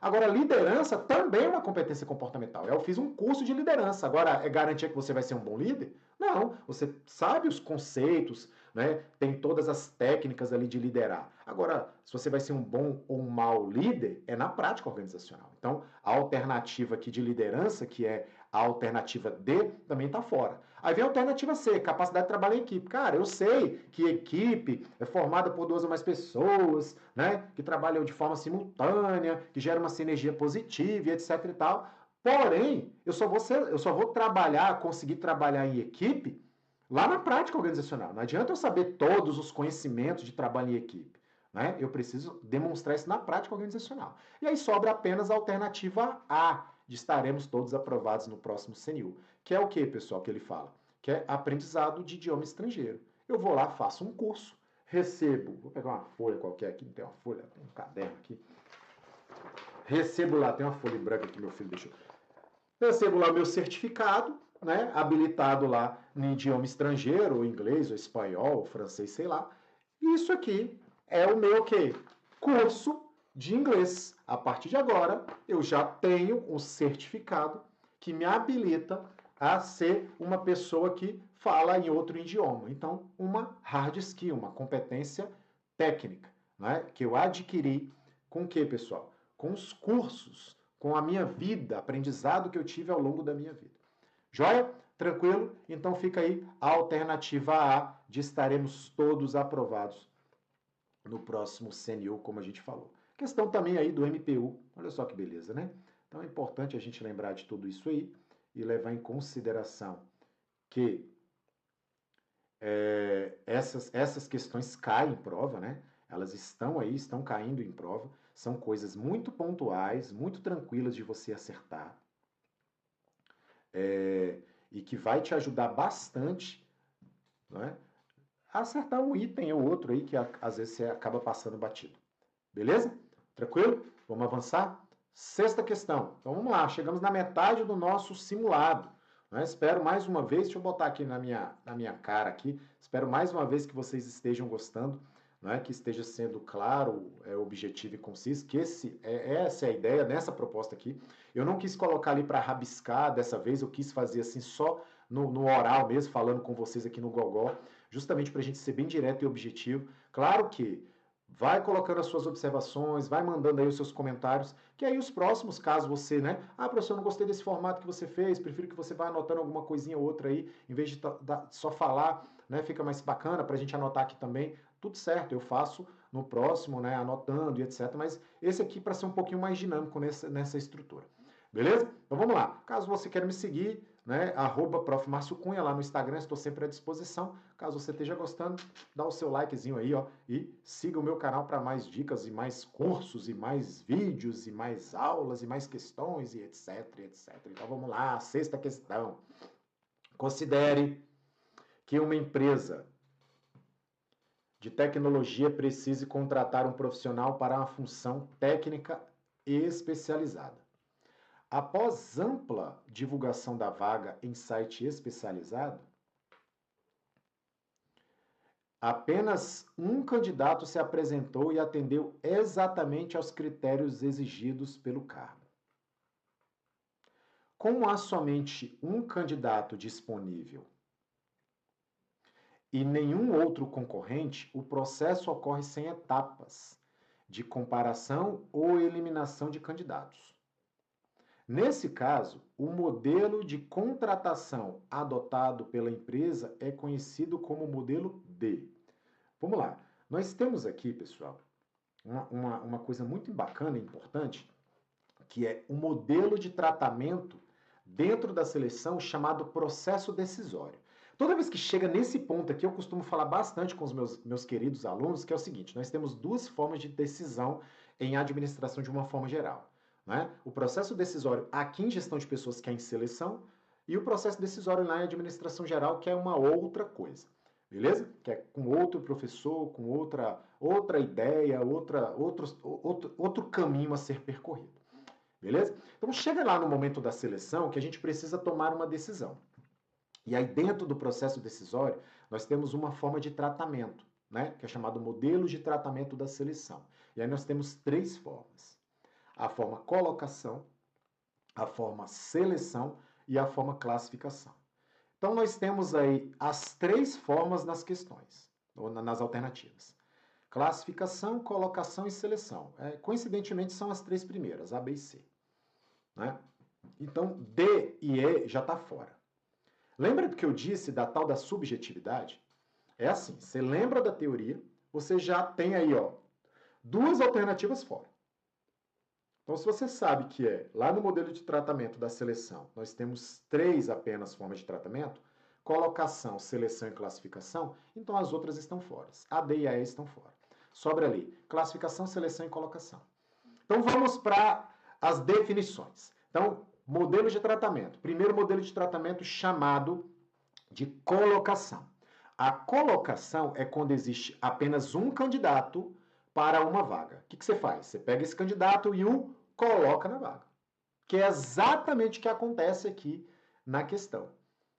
A: Agora, liderança também é uma competência comportamental. Eu fiz um curso de liderança. Agora, é garantia que você vai ser um bom líder? Não. Você sabe os conceitos, né? Tem todas as técnicas ali de liderar. Agora, se você vai ser um bom ou um mau líder, é na prática organizacional. Então, a alternativa aqui de liderança, que é a alternativa D, também está fora. Aí vem a alternativa C, capacidade de trabalhar em equipe. Cara, eu sei que equipe é formada por 2 ou mais pessoas, né? Que trabalham de forma simultânea, que gera uma sinergia positiva e etc e tal. Porém, eu só vou trabalhar, conseguir trabalhar em equipe lá na prática organizacional. Não adianta eu saber todos os conhecimentos de trabalho em equipe. Né? Eu preciso demonstrar isso na prática organizacional. E aí sobra apenas a alternativa A, de estaremos todos aprovados no próximo CNU. Que é o que, pessoal, que ele fala? Que é aprendizado de idioma estrangeiro. Eu vou lá, faço um curso, recebo, vou pegar uma folha qualquer aqui, não tem uma folha, tem um caderno aqui. Recebo lá, tem uma folha branca aqui, meu filho deixou. Recebo lá o meu certificado, né, habilitado lá no idioma estrangeiro, ou inglês, ou espanhol, ou francês, sei lá. Isso aqui é o meu quê? Curso de inglês. A partir de agora, eu já tenho um certificado que me habilita a ser uma pessoa que fala em outro idioma. Então, uma hard skill, uma competência técnica, né, que eu adquiri com o quê, pessoal? Com os cursos, com a minha vida, aprendizado que eu tive ao longo da minha vida. Joia? Tranquilo? Então fica aí a alternativa A de estaremos todos aprovados no próximo CNU, como a gente falou. Questão também aí do MPU. Olha só que beleza, né? Então é importante a gente lembrar de tudo isso aí e levar em consideração que essas questões caem em prova, né? Elas estão aí, estão caindo em prova. São coisas muito pontuais, muito tranquilas de você acertar. E que vai te ajudar bastante, né, a acertar um item ou outro aí que às vezes você acaba passando batido. Beleza? Tranquilo? Vamos avançar? Sexta questão. Então vamos lá, chegamos na metade do nosso simulado. Né? Espero mais uma vez, deixa eu botar aqui na minha cara aqui, espero mais uma vez que vocês estejam gostando, né? Que esteja sendo claro, objetivo e conciso, que essa é a ideia nessa proposta aqui. Eu não quis colocar ali para rabiscar dessa vez, eu quis fazer assim só no oral mesmo, falando com vocês aqui no Gogó, justamente para a gente ser bem direto e objetivo. Claro que vai colocando as suas observações, vai mandando aí os seus comentários, que aí os próximos, caso você, né? Ah, professor, eu não gostei desse formato que você fez, prefiro que você vá anotando alguma coisinha ou outra aí, em vez de só falar, né? Fica mais bacana para a gente anotar aqui também. Tudo certo, eu faço no próximo, né? Anotando e etc. Mas esse aqui para ser um pouquinho mais dinâmico nessa estrutura. Beleza? Então vamos lá. Caso você queira me seguir, né? @Prof. Márcio Cunha lá no Instagram, estou sempre à disposição. Caso você esteja gostando, dá o seu likezinho aí, ó, e siga o meu canal para mais dicas e mais cursos e mais vídeos e mais aulas e mais questões e etc, etc. Então vamos lá, sexta questão. Considere que uma empresa de tecnologia precise contratar um profissional para uma função técnica especializada. Após ampla divulgação da vaga em site especializado, apenas um candidato se apresentou e atendeu exatamente aos critérios exigidos pelo cargo. Como há somente um candidato disponível e nenhum outro concorrente, o processo ocorre sem etapas de comparação ou eliminação de candidatos. Nesse caso, o modelo de contratação adotado pela empresa é conhecido como modelo D. Vamos lá. Nós temos aqui, pessoal, uma coisa muito bacana e importante, que é o modelo de tratamento dentro da seleção chamado processo decisório. Toda vez que chega nesse ponto aqui, eu costumo falar bastante com os meus queridos alunos, que é o seguinte, nós temos 2 formas de decisão em administração de uma forma geral. Né? O processo decisório aqui em gestão de pessoas, que é em seleção, e o processo decisório lá em administração geral, que é uma outra coisa. Beleza? Que é com outro professor, com outra ideia, outro caminho a ser percorrido. Beleza? Então chega lá no momento da seleção que a gente precisa tomar uma decisão. E aí dentro do processo decisório, nós temos uma forma de tratamento, né? Que é chamado modelo de tratamento da seleção. E aí nós temos 3 formas. a forma colocação, a forma seleção e a forma classificação. Então, nós temos aí as 3 formas nas questões, ou nas alternativas. Classificação, colocação e seleção. Coincidentemente, são as 3 primeiras, A, B e C. Né? Então, D e E já está fora. Lembra do que eu disse da tal da subjetividade? É assim, você lembra da teoria, você já tem aí, ó, 2 alternativas fora. Então, se você sabe que lá no modelo de tratamento da seleção, nós temos 3 apenas formas de tratamento, colocação, seleção e classificação, então as outras estão fora. A, D e a E estão fora. Sobra ali, classificação, seleção e colocação. Então, vamos para as definições. Então, modelo de tratamento. Primeiro modelo de tratamento chamado de colocação. A colocação é quando existe apenas um candidato para uma vaga. O que você faz? Você pega esse candidato e o coloca na vaga. Que é exatamente o que acontece aqui na questão.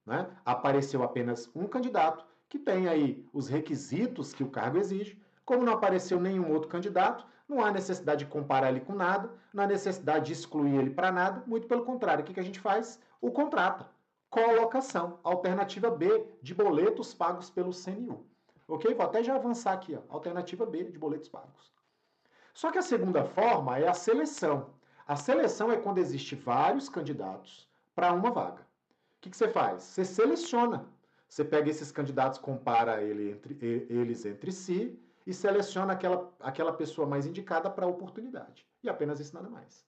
A: Né? Apareceu apenas um candidato que tem aí os requisitos que o cargo exige. Como não apareceu nenhum outro candidato, não há necessidade de comparar ele com nada, não há necessidade de excluir ele para nada, muito pelo contrário. O que a gente faz? O contrata. Colocação. Alternativa B, de boletos pagos pelo CNU. Ok? Vou até já avançar aqui. Ó. Alternativa B, de boletos pagos. Só que a segunda forma é a seleção. A seleção é quando existem vários candidatos para uma vaga. O que você faz? Você seleciona. Você pega esses candidatos, compara eles entre si e seleciona aquela pessoa mais indicada para a oportunidade. E apenas isso, nada mais.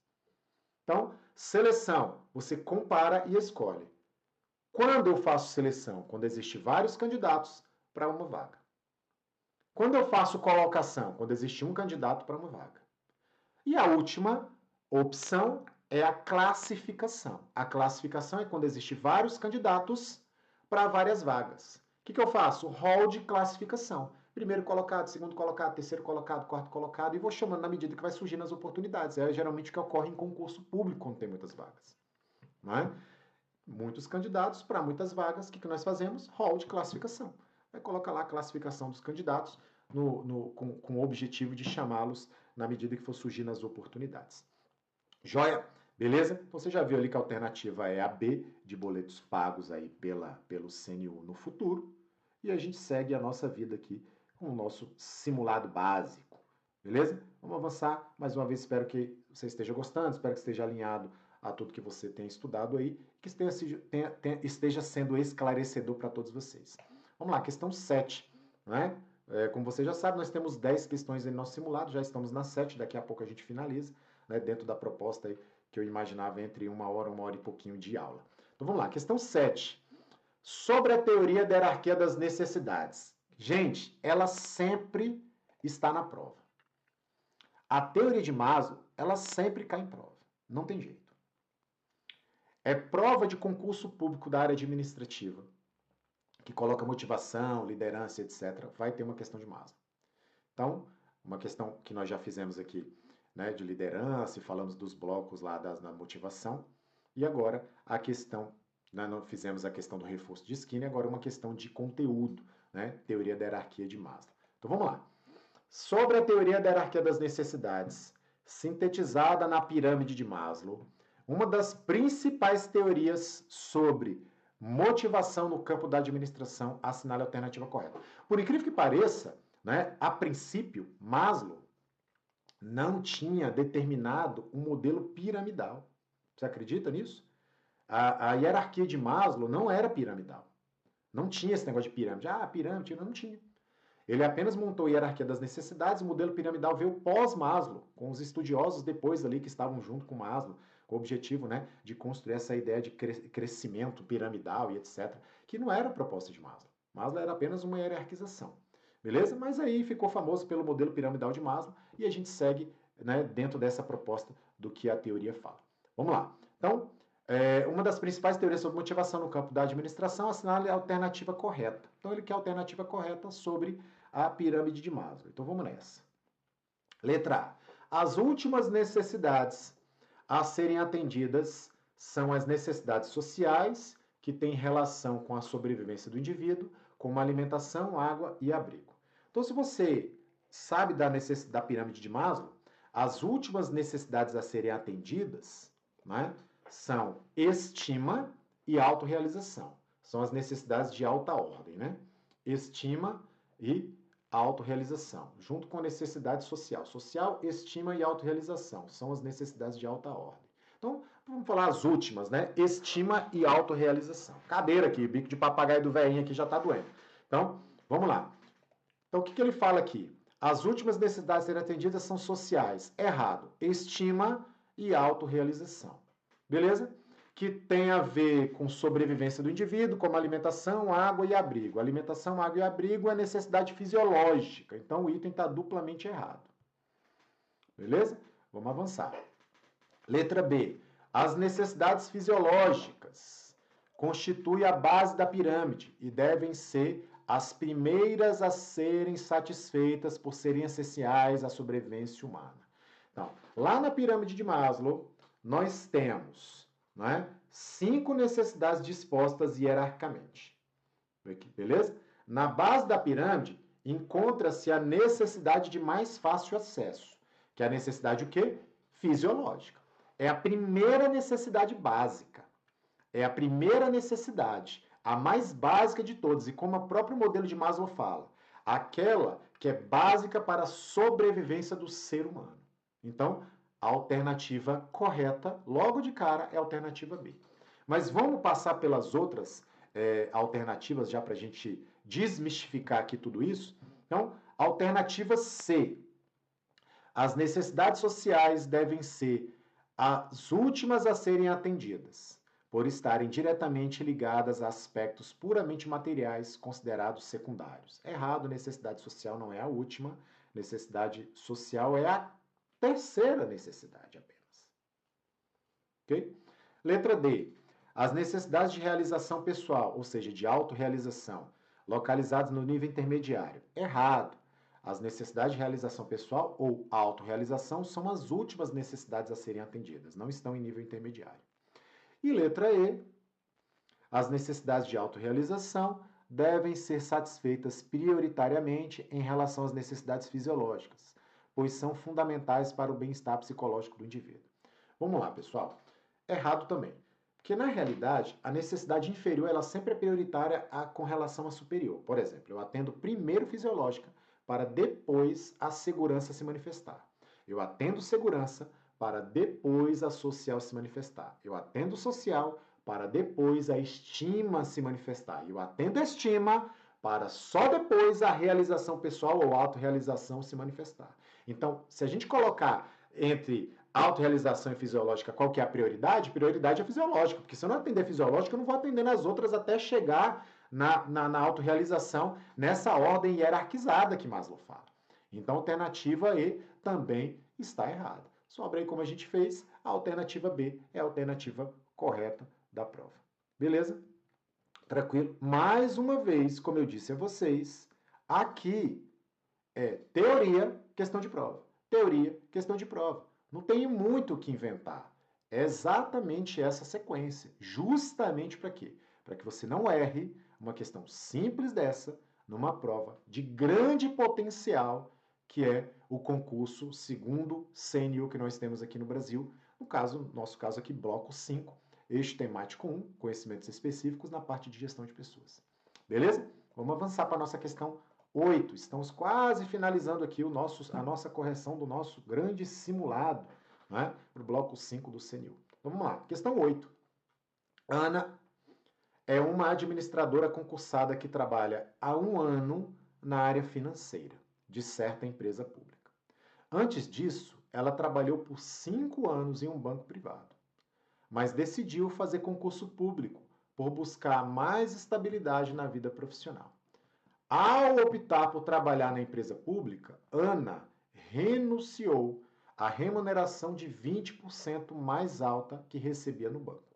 A: Então, seleção, você compara e escolhe. Quando eu faço seleção? Quando existem vários candidatos para uma vaga. Quando eu faço colocação? Quando existe um candidato para uma vaga. E a última opção é a classificação. A classificação é quando existem vários candidatos para várias vagas. O que eu faço? Rol de classificação. Primeiro colocado, segundo colocado, terceiro colocado, quarto colocado, e vou chamando na medida que vai surgindo as oportunidades. É geralmente o que ocorre em concurso público quando tem muitas vagas. Não é? Muitos candidatos para muitas vagas, o que nós fazemos? Rol de classificação. Vai colocar lá a classificação dos candidatos com o objetivo de chamá-los na medida que for surgindo as oportunidades. Joia? Beleza? Então você já viu ali que a alternativa é a B, de boletos pagos aí pelo CNU no futuro. E a gente segue a nossa vida aqui com o nosso simulado básico. Beleza? Vamos avançar. Mais uma vez, espero que você esteja gostando, espero que esteja alinhado a tudo que você tem estudado aí, que esteja sendo esclarecedor para todos vocês. Vamos lá, questão 7. Né? Como você já sabe, nós temos 10 questões em nosso simulado, já estamos na 7, daqui a pouco a gente finaliza, né, dentro da proposta aí, que eu imaginava entre uma hora e pouquinho de aula. Então vamos lá, questão 7. Sobre a teoria da hierarquia das necessidades. Gente, ela sempre está na prova. A teoria de Maslow, ela sempre cai em prova. Não tem jeito. É prova de concurso público da área administrativa, que coloca motivação, liderança, etc. Vai ter uma questão de Maslow. Então, uma questão que nós já fizemos aqui, né, de liderança, e falamos dos blocos lá da motivação. E agora a questão, né, nós fizemos a questão do reforço de Skinner, agora uma questão de conteúdo, né, teoria da hierarquia de Maslow. Então vamos lá. Sobre a teoria da hierarquia das necessidades, sintetizada na pirâmide de Maslow, uma das principais teorias sobre motivação no campo da administração, assinale a alternativa correta. Por incrível que pareça, né, a princípio, Maslow não tinha determinado um modelo piramidal. Você acredita nisso? A hierarquia de Maslow não era piramidal. Não tinha esse negócio de pirâmide. Pirâmide, não tinha. Ele apenas montou a hierarquia das necessidades, o modelo piramidal veio pós-Maslow, com os estudiosos depois ali que estavam junto com Maslow, com o objetivo, né, de construir essa ideia de crescimento piramidal e etc., que não era a proposta de Maslow. Maslow era apenas uma hierarquização. Beleza? Mas aí ficou famoso pelo modelo piramidal de Maslow e a gente segue, né, dentro dessa proposta do que a teoria fala. Vamos lá. Então, uma das principais teorias sobre motivação no campo da administração assinala a alternativa correta. Então, ele quer a alternativa correta sobre a pirâmide de Maslow. Então, vamos nessa. Letra A. As últimas necessidades a serem atendidas são as necessidades sociais, que têm relação com a sobrevivência do indivíduo, como alimentação, água e abrigo. Então, se você sabe da pirâmide de Maslow, as últimas necessidades a serem atendidas, né, são estima e autorrealização. São as necessidades de alta ordem, né? Estima e autorrealização, junto com a necessidade social. Social, estima e autorrealização são as necessidades de alta ordem. Então, vamos falar as últimas, né? Estima e autorrealização. Cadeira aqui, bico de papagaio do velhinho aqui já está doendo. Então, vamos lá. Então, o que ele fala aqui? As últimas necessidades a serem atendidas são sociais. Errado. Estima e autorrealização. Beleza? Que tem a ver com sobrevivência do indivíduo, como alimentação, água e abrigo. Alimentação, água e abrigo é necessidade fisiológica. Então, o item está duplamente errado. Beleza? Vamos avançar. Letra B. As necessidades fisiológicas constituem a base da pirâmide e devem ser as primeiras a serem satisfeitas por serem essenciais à sobrevivência humana. Então, lá na pirâmide de Maslow, nós temos, né, 5 necessidades dispostas hierarquicamente. Beleza? Na base da pirâmide, encontra-se a necessidade de mais fácil acesso, que é a necessidade o quê? Fisiológica. É a primeira necessidade básica. É a primeira necessidade, a mais básica de todas, e como o próprio modelo de Maslow fala, aquela que é básica para a sobrevivência do ser humano. Então, a alternativa correta, logo de cara, é a alternativa B. Mas vamos passar pelas outras alternativas, já para a gente desmistificar aqui tudo isso. Então, alternativa C. As necessidades sociais devem ser as últimas a serem atendidas, por estarem diretamente ligadas a aspectos puramente materiais considerados secundários. Errado, necessidade social não é a última, necessidade social é a terceira necessidade apenas. Ok? Letra D. As necessidades de realização pessoal, ou seja, de autorrealização, localizadas no nível intermediário. Errado. As necessidades de realização pessoal ou autorrealização são as últimas necessidades a serem atendidas, não estão em nível intermediário. E letra E. As necessidades de autorrealização devem ser satisfeitas prioritariamente em relação às necessidades fisiológicas, pois são fundamentais para o bem-estar psicológico do indivíduo. Vamos lá, pessoal. Errado também. Porque, na realidade, a necessidade inferior ela sempre é prioritária com relação à superior. Por exemplo, eu atendo primeiro fisiológica para depois a segurança se manifestar. Eu atendo segurança para depois a social se manifestar. Eu atendo social para depois a estima se manifestar. Eu atendo estima para só depois a realização pessoal ou autorrealização se manifestar. Então, se a gente colocar entre autorrealização e fisiológica, qual que é a prioridade? Prioridade é fisiológica, porque se eu não atender fisiológica, eu não vou atender nas outras até chegar na autorrealização, nessa ordem hierarquizada que Maslow fala. Então, a alternativa E também está errada. Sobra aí como a gente fez, a alternativa B é a alternativa correta da prova. Beleza? Tranquilo? Mais uma vez, como eu disse a vocês, aqui é teoria, questão de prova. Teoria, questão de prova. Não tem muito o que inventar. É exatamente essa sequência. Justamente para quê? Para que você não erre uma questão simples dessa numa prova de grande potencial, que é o concurso segundo CNU que nós temos aqui no Brasil. No caso, nosso caso aqui, bloco 5, eixo temático 1, conhecimentos específicos na parte de gestão de pessoas. Beleza? Vamos avançar para a nossa questão 8. Estamos quase finalizando aqui a nossa correção do nosso grande simulado, né, para o bloco 5 do CNU. Então, vamos lá. Questão 8. Ana é uma administradora concursada que trabalha há 1 ano na área financeira de certa empresa pública. Antes disso, ela trabalhou por 5 anos em um banco privado, mas decidiu fazer concurso público por buscar mais estabilidade na vida profissional. Ao optar por trabalhar na empresa pública, Ana renunciou à remuneração de 20% mais alta que recebia no banco.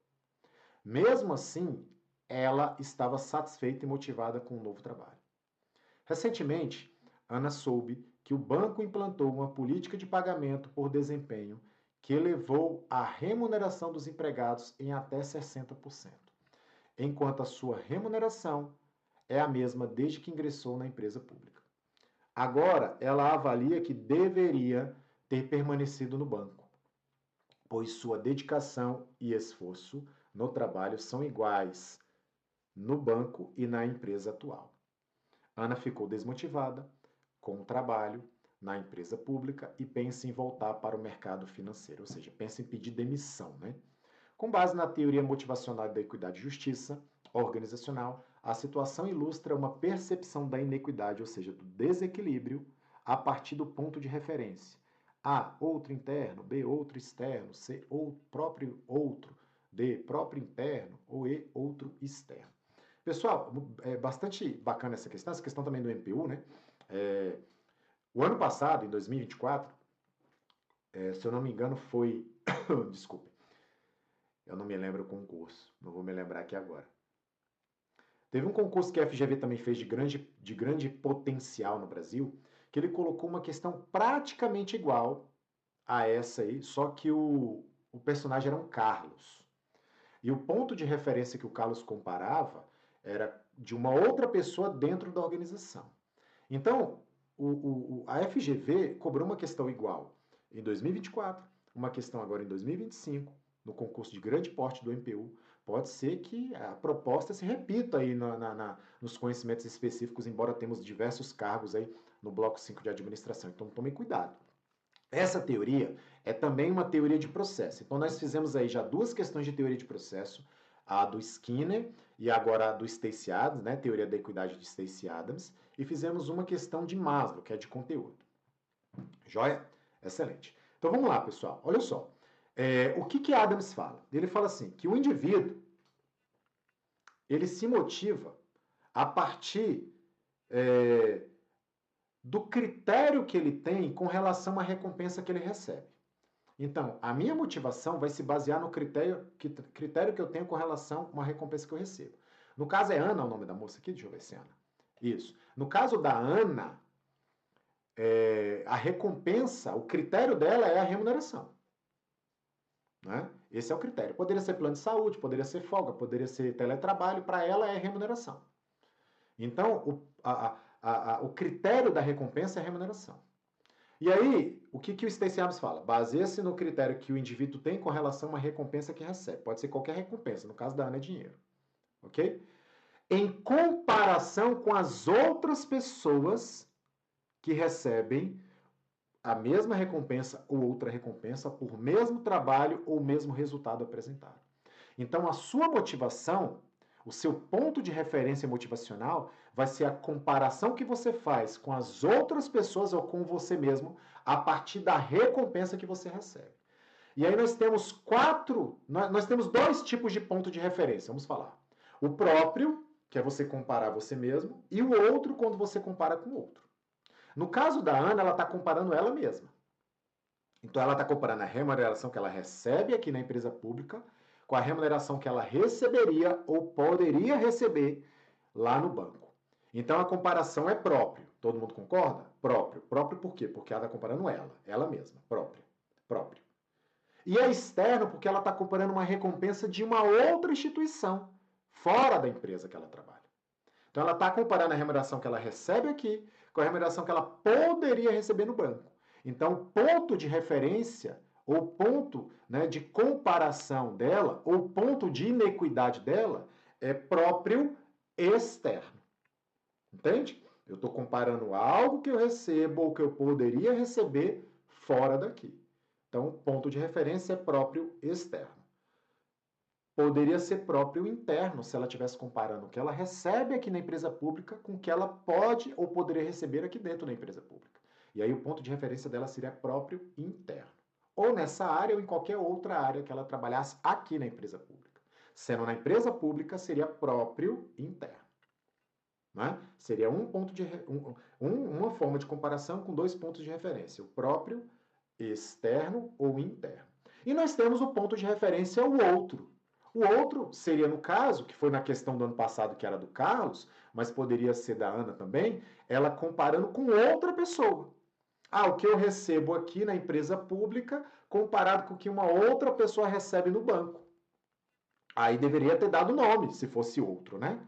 A: Mesmo assim, ela estava satisfeita e motivada com o novo trabalho. Recentemente, Ana soube que o banco implantou uma política de pagamento por desempenho que elevou a remuneração dos empregados em até 60%, enquanto a sua remuneração é a mesma desde que ingressou na empresa pública. Agora, ela avalia que deveria ter permanecido no banco, pois sua dedicação e esforço no trabalho são iguais no banco e na empresa atual. Ana ficou desmotivada com o trabalho na empresa pública e pensa em voltar para o mercado financeiro, ou seja, pensa em pedir demissão, né? Com base na teoria motivacional da equidade e justiça organizacional, a situação ilustra uma percepção da inequidade, ou seja, do desequilíbrio, a partir do ponto de referência. A, outro interno, B, outro externo, C, ou próprio outro, D, próprio interno, ou E, outro externo. Pessoal, é bastante bacana essa questão também do MPU, né? O ano passado, em 2024, se eu não me engano, foi. Desculpe, eu não me lembro o concurso, não vou me lembrar aqui agora. Teve um concurso que a FGV também fez de grande potencial no Brasil, que ele colocou uma questão praticamente igual a essa aí, só que o personagem era um Carlos. E o ponto de referência que o Carlos comparava era de uma outra pessoa dentro da organização. Então, a FGV cobrou uma questão igual em 2024, uma questão agora em 2025, no concurso de grande porte do MPU. Pode ser que a proposta se repita aí nos conhecimentos específicos, embora temos diversos cargos aí no bloco 5 de administração. Então, tomem cuidado. Essa teoria é também uma teoria de processo. Então, nós fizemos aí já duas questões de teoria de processo, a do Skinner e agora a do Stacey Adams, né? Teoria da equidade de Stacey Adams, e fizemos uma questão de Maslow, que é de conteúdo. Joia? Excelente. Então, vamos lá, pessoal. Olha só. O que Adams fala? Ele fala assim, que o indivíduo, ele se motiva a partir do critério que ele tem com relação à recompensa que ele recebe. Então, a minha motivação vai se basear no critério que eu tenho com relação a uma recompensa que eu recebo. No caso é Ana o nome da moça aqui? Deixa eu ver se é Ana. Isso. No caso da Ana, a recompensa, o critério dela é a remuneração. Né? Esse é o critério. Poderia ser plano de saúde, poderia ser folga, poderia ser teletrabalho, para ela é remuneração. Então, o critério da recompensa é a remuneração. E aí, o que o Stacey Adams fala? Baseia-se no critério que o indivíduo tem com relação a uma recompensa que recebe. Pode ser qualquer recompensa, no caso da Ana é dinheiro. Ok? Em comparação com as outras pessoas que recebem a mesma recompensa ou outra recompensa por mesmo trabalho ou mesmo resultado apresentado. Então, a sua motivação, o seu ponto de referência motivacional vai ser a comparação que você faz com as outras pessoas ou com você mesmo a partir da recompensa que você recebe. E aí nós temos nós temos dois tipos de ponto de referência, vamos falar. O próprio, que é você comparar você mesmo, e o outro quando você compara com o outro. No caso da Ana, ela está comparando ela mesma. Então ela está comparando a remuneração que ela recebe aqui na empresa pública com a remuneração que ela receberia ou poderia receber lá no banco. Então a comparação é próprio. Todo mundo concorda? Próprio. Próprio por quê? Porque ela está comparando ela mesma. Próprio. E é externo porque ela está comparando uma recompensa de uma outra instituição, fora da empresa que ela trabalha. Então ela está comparando a remuneração que ela recebe aqui com a remuneração que ela poderia receber no banco. Então o ponto de referência ou ponto, né, de comparação dela, ou ponto de inequidade dela, é próprio externo. Entende? Eu estou comparando algo que eu recebo ou que eu poderia receber fora daqui. Então, o ponto de referência é próprio externo. Poderia ser próprio interno, se ela estivesse comparando o que ela recebe aqui na empresa pública com o que ela pode ou poderia receber aqui dentro da empresa pública. E aí o ponto de referência dela seria próprio interno. Ou nessa área ou em qualquer outra área que ela trabalhasse aqui na empresa pública. Sendo na empresa pública, seria próprio interno. Né? Seria uma forma de comparação com dois pontos de referência, o próprio externo ou interno. E nós temos o ponto de referência, o outro. O outro seria, no caso, que foi na questão do ano passado, que era do Carlos, mas poderia ser da Ana também, ela comparando com outra pessoa. O que eu recebo aqui na empresa pública comparado com o que uma outra pessoa recebe no banco. Aí deveria ter dado nome, se fosse outro, né?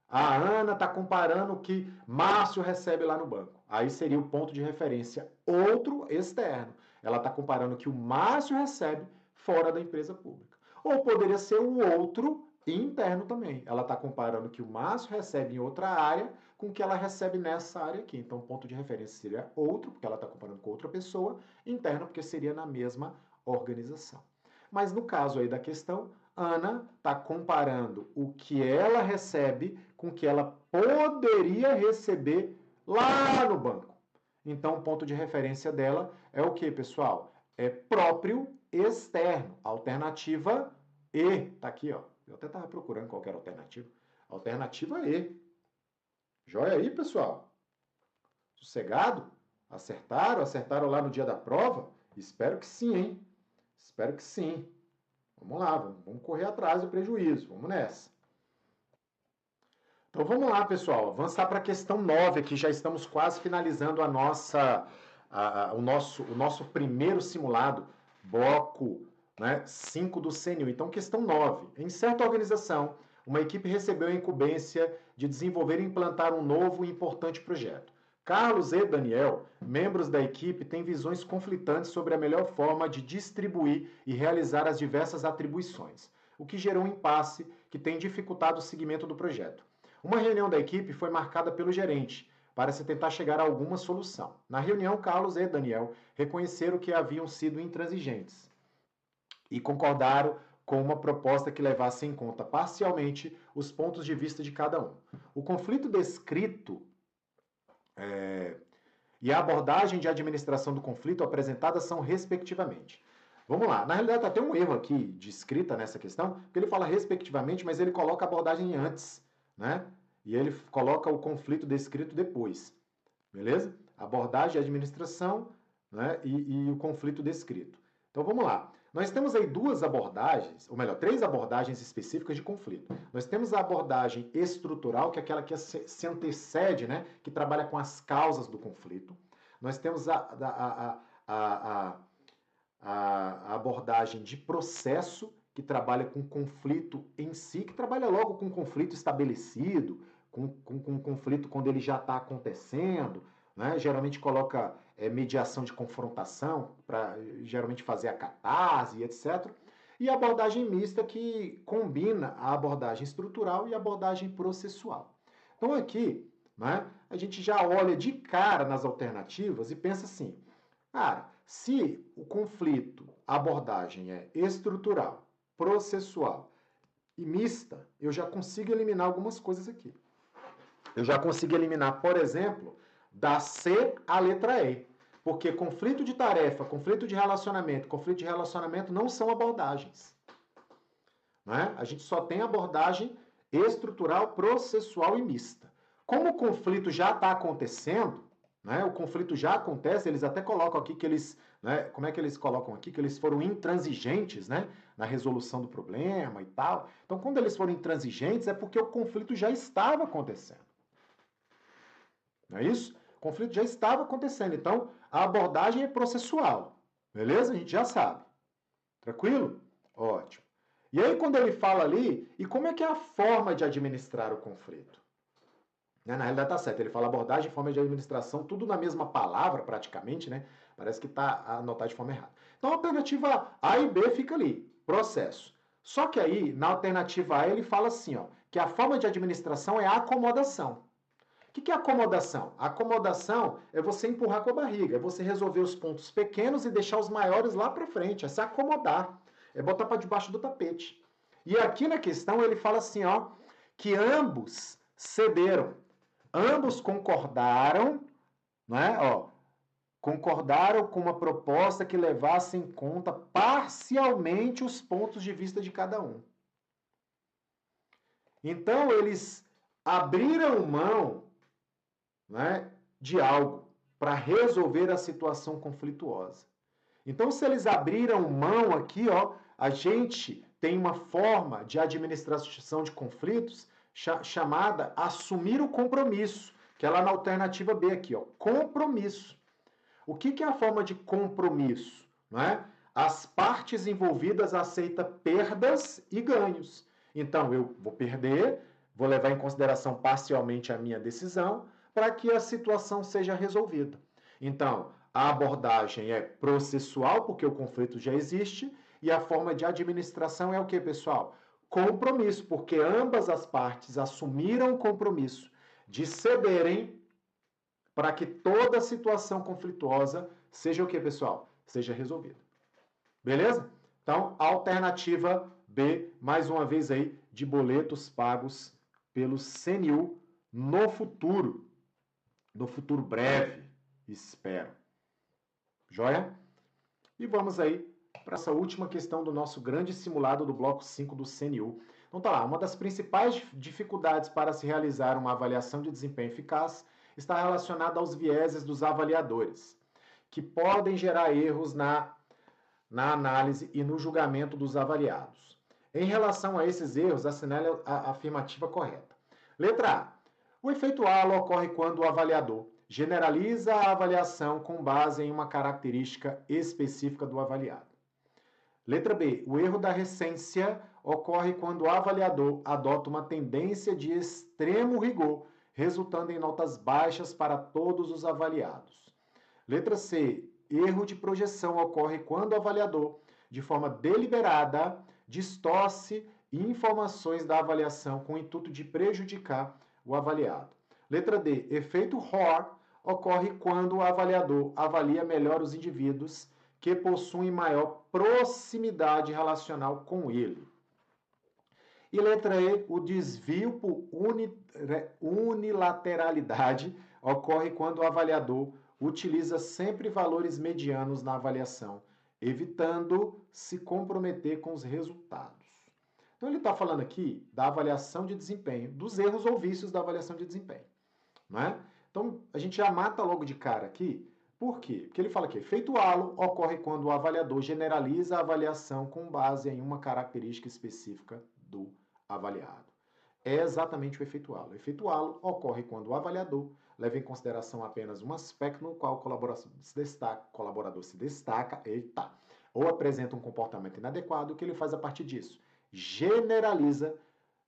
A: A Ana está comparando o que Márcio recebe lá no banco. Aí seria o ponto de referência outro externo. Ela está comparando o que o Márcio recebe fora da empresa pública. Ou poderia ser o outro interno também. Ela está comparando o que o Márcio recebe em outra área com o que ela recebe nessa área aqui. Então, o ponto de referência seria outro, porque ela está comparando com outra pessoa, interno, porque seria na mesma organização. Mas no caso aí da questão, Ana está comparando o que ela recebe com o que ela poderia receber lá no banco. Então, o ponto de referência dela é o que, pessoal? É próprio externo. Alternativa E. Tá aqui, ó. Eu até estava procurando qual era a alternativa. Alternativa E. Joia aí, pessoal? Sossegado? Acertaram? Acertaram lá no dia da prova? Espero que sim, hein? Espero que sim. Vamos lá, vamos correr atrás do prejuízo. Vamos nessa. Então vamos lá, pessoal. Avançar para a questão 9 aqui. Já estamos quase finalizando o nosso primeiro simulado, bloco 5 do CNU. Então, questão 9. Em certa organização, uma equipe recebeu a incumbência de desenvolver e implantar um novo e importante projeto. Carlos e Daniel, membros da equipe, têm visões conflitantes sobre a melhor forma de distribuir e realizar as diversas atribuições, o que gerou um impasse que tem dificultado o seguimento do projeto. Uma reunião da equipe foi marcada pelo gerente para se tentar chegar a alguma solução. Na reunião, Carlos e Daniel reconheceram que haviam sido intransigentes e concordaram com uma proposta que levasse em conta parcialmente os pontos de vista de cada um. O conflito descrito e a abordagem de administração do conflito apresentadas são respectivamente. Vamos lá, na realidade até um erro aqui de escrita nessa questão, porque ele fala respectivamente, mas ele coloca a abordagem antes, né? E ele coloca o conflito descrito depois, beleza? Abordagem de administração, né? E o conflito descrito. Então vamos lá. Nós temos aí duas abordagens, ou melhor, três abordagens específicas de conflito. Nós temos a abordagem estrutural, que é aquela que se antecede, né, que trabalha com as causas do conflito. Nós temos a abordagem de processo, que trabalha com o conflito em si, que trabalha logo com o conflito estabelecido, com o conflito quando ele já está acontecendo, né? Geralmente coloca mediação de confrontação para geralmente fazer a catarse, etc. E a abordagem mista, que combina a abordagem estrutural e a abordagem processual. Então aqui, né, a gente já olha de cara nas alternativas e pensa assim, cara, se o conflito, a abordagem é estrutural, processual e mista, eu já consigo eliminar algumas coisas aqui. Eu já consigo eliminar, por exemplo, da C à letra E. Porque conflito de tarefa, conflito de relacionamento não são abordagens. Né? A gente só tem abordagem estrutural, processual e mista. Como o conflito já está acontecendo, né? O conflito já acontece, eles até colocam aqui que eles, né? Como é que eles colocam aqui? Que eles foram intransigentes, né? Na resolução do problema e tal. Então, quando eles foram intransigentes, é porque o conflito já estava acontecendo. Não é isso? O conflito já estava acontecendo. Então, a abordagem é processual. Beleza? A gente já sabe. Tranquilo? Ótimo. E aí, quando ele fala ali, e como é que é a forma de administrar o conflito? Na realidade está certo, ele fala abordagem, forma de administração, tudo na mesma palavra praticamente, né? Parece que está anotado de forma errada. Então a alternativa A e B fica ali, processo. Só que aí, na alternativa A, ele fala assim, ó, que a forma de administração é a acomodação. O que é acomodação? A acomodação é você empurrar com a barriga, é você resolver os pontos pequenos e deixar os maiores lá para frente, é se acomodar, é botar para debaixo do tapete. E aqui na questão ele fala assim, ó, que ambos cederam. Ambos concordaram, né? Ó, concordaram com uma proposta que levasse em conta parcialmente os pontos de vista de cada um. Então, eles abriram mão, né, de algo para resolver a situação conflituosa. Então, se eles abriram mão aqui, ó, a gente tem uma forma de administração de conflitos chamada assumir o compromisso, que é lá na alternativa B aqui, ó, compromisso. O que é a forma de compromisso? Não é? As partes envolvidas aceitam perdas e ganhos. Então, eu vou perder, vou levar em consideração parcialmente a minha decisão, para que a situação seja resolvida. Então, a abordagem é processual, porque o conflito já existe, e a forma de administração é o que, pessoal? Compromisso, porque ambas as partes assumiram o compromisso de cederem para que toda situação conflituosa seja o que, pessoal? Seja resolvida. Beleza? Então, alternativa B, mais uma vez aí, de boletos pagos pelo CNU no futuro breve, espero. Joia? E vamos aí para essa última questão do nosso grande simulado do bloco 5 do CNU. Então tá lá, uma das principais dificuldades para se realizar uma avaliação de desempenho eficaz está relacionada aos vieses dos avaliadores, que podem gerar erros na análise e no julgamento dos avaliados. Em relação a esses erros, assinale a afirmativa correta. Letra A. O efeito halo ocorre quando o avaliador generaliza a avaliação com base em uma característica específica do avaliado. Letra B. O erro da recência ocorre quando o avaliador adota uma tendência de extremo rigor, resultando em notas baixas para todos os avaliados. Letra C. Erro de projeção ocorre quando o avaliador, de forma deliberada, distorce informações da avaliação com o intuito de prejudicar o avaliado. Letra D. Efeito Hoare ocorre quando o avaliador avalia melhor os indivíduos que possuem maior proximidade relacional com ele. E letra E. O desvio por unilateralidade ocorre quando o avaliador utiliza sempre valores medianos na avaliação, evitando se comprometer com os resultados. Então, ele está falando aqui da avaliação de desempenho, dos erros ou vícios da avaliação de desempenho. Não é? Então, a gente já mata logo de cara aqui. Por quê? Porque ele fala que efeito halo ocorre quando o avaliador generaliza a avaliação com base em uma característica específica do avaliado. É exatamente o efeito halo. O efeito halo ocorre quando o avaliador leva em consideração apenas um aspecto no qual o colaborador se destaca, ou apresenta um comportamento inadequado. O que ele faz a partir disso? Generaliza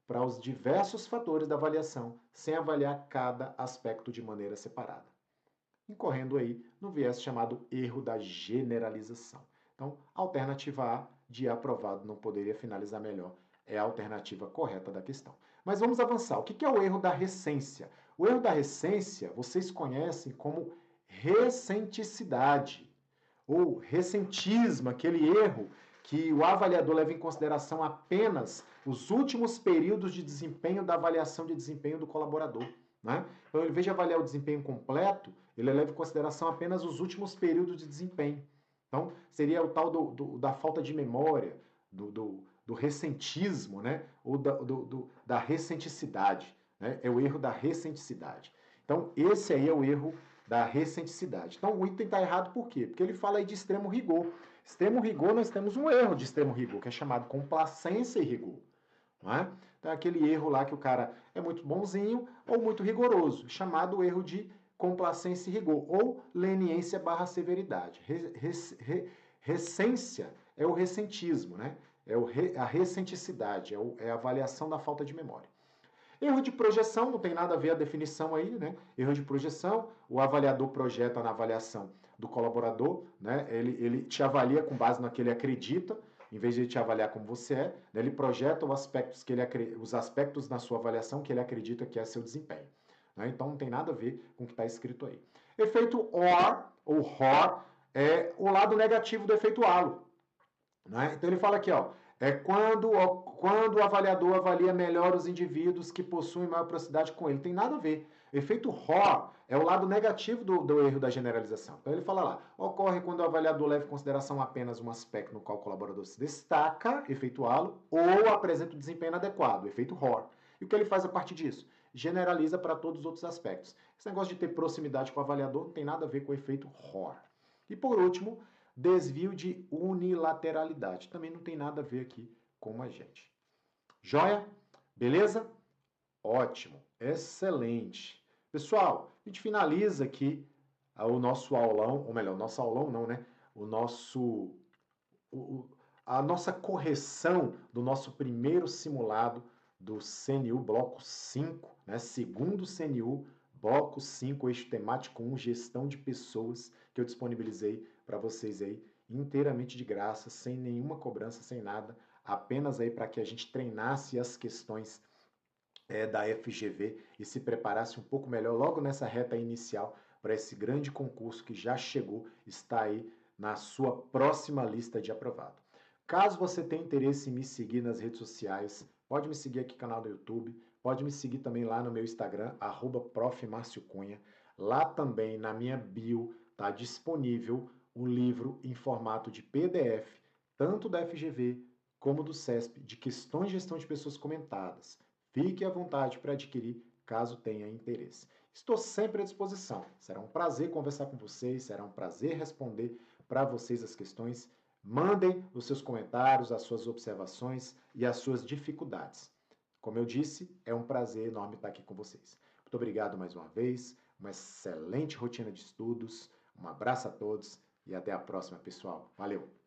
A: para os diversos fatores da avaliação, sem avaliar cada aspecto de maneira separada, incorrendo aí no viés chamado erro da generalização. Então, a alternativa A, de aprovado, não poderia finalizar melhor, é a alternativa correta da questão. Mas vamos avançar. O que é o erro da recência? O erro da recência, vocês conhecem como recenticidade, ou recentismo, aquele erro que o avaliador leva em consideração apenas os últimos períodos de desempenho da avaliação de desempenho do colaborador. Né? Então, em vez de avaliar o desempenho completo, ele leva em consideração apenas os últimos períodos de desempenho. Então, seria o tal da falta de memória, do recentismo, né? Ou da recenticidade. Né? É o erro da recenticidade. Então, esse aí é o erro da recenticidade. Então, o item está errado por quê? Porque ele fala aí de extremo rigor. Extremo rigor, nós temos um erro de extremo rigor, que é chamado complacência e rigor. Não é? Então, é aquele erro lá que o cara é muito bonzinho ou muito rigoroso, chamado erro de complacência e rigor, ou leniência barra severidade. Recência é o recentismo, né? A recenticidade, é a avaliação da falta de memória. Erro de projeção, não tem nada a ver a definição aí, né? Erro de projeção, o avaliador projeta na avaliação do colaborador, né? Ele te avalia com base no que ele acredita, em vez de te avaliar como você é, né? Ele projeta os aspectos na sua avaliação que ele acredita que é seu desempenho. Né? Então não tem nada a ver com o que está escrito aí. Efeito OR, ou ROR, é o lado negativo do efeito halo. Né? Então ele fala aqui, ó, quando o avaliador avalia melhor os indivíduos que possuem maior proximidade com ele. Tem nada a ver. Efeito ROR é o lado negativo do erro da generalização. Então ele fala lá, ocorre quando o avaliador leva em consideração apenas um aspecto no qual o colaborador se destaca, efeito halo, ou apresenta um desempenho inadequado, efeito ROR. E o que ele faz a partir disso? Generaliza para todos os outros aspectos. Esse negócio de ter proximidade com o avaliador não tem nada a ver com o efeito ROR. E por último, desvio de unilateralidade. Também não tem nada a ver aqui com a gente. Joia? Beleza? Ótimo. Excelente. Pessoal, a gente finaliza aqui o nosso aulão, ou melhor, nosso aulão não, né? A nossa correção do nosso primeiro simulado do CNU Bloco 5, né? Segundo CNU Bloco 5, eixo temático 1, gestão de pessoas, que eu disponibilizei para vocês aí inteiramente de graça, sem nenhuma cobrança, sem nada, apenas aí para que a gente treinasse as questões da FGV e se preparasse um pouco melhor logo nessa reta inicial para esse grande concurso que já chegou, está aí na sua próxima lista de aprovado. Caso você tenha interesse em me seguir nas redes sociais, pode me seguir aqui no canal do YouTube, pode me seguir também lá no meu Instagram, @profmarciocunha. Lá também na minha bio está disponível um livro em formato de PDF, tanto da FGV como do CESP, de questões de gestão de pessoas comentadas. Fique à vontade para adquirir, caso tenha interesse. Estou sempre à disposição. Será um prazer conversar com vocês, será um prazer responder para vocês as questões. Mandem os seus comentários, as suas observações e as suas dificuldades. Como eu disse, é um prazer enorme estar aqui com vocês. Muito obrigado mais uma vez, uma excelente rotina de estudos, um abraço a todos e até a próxima, pessoal. Valeu!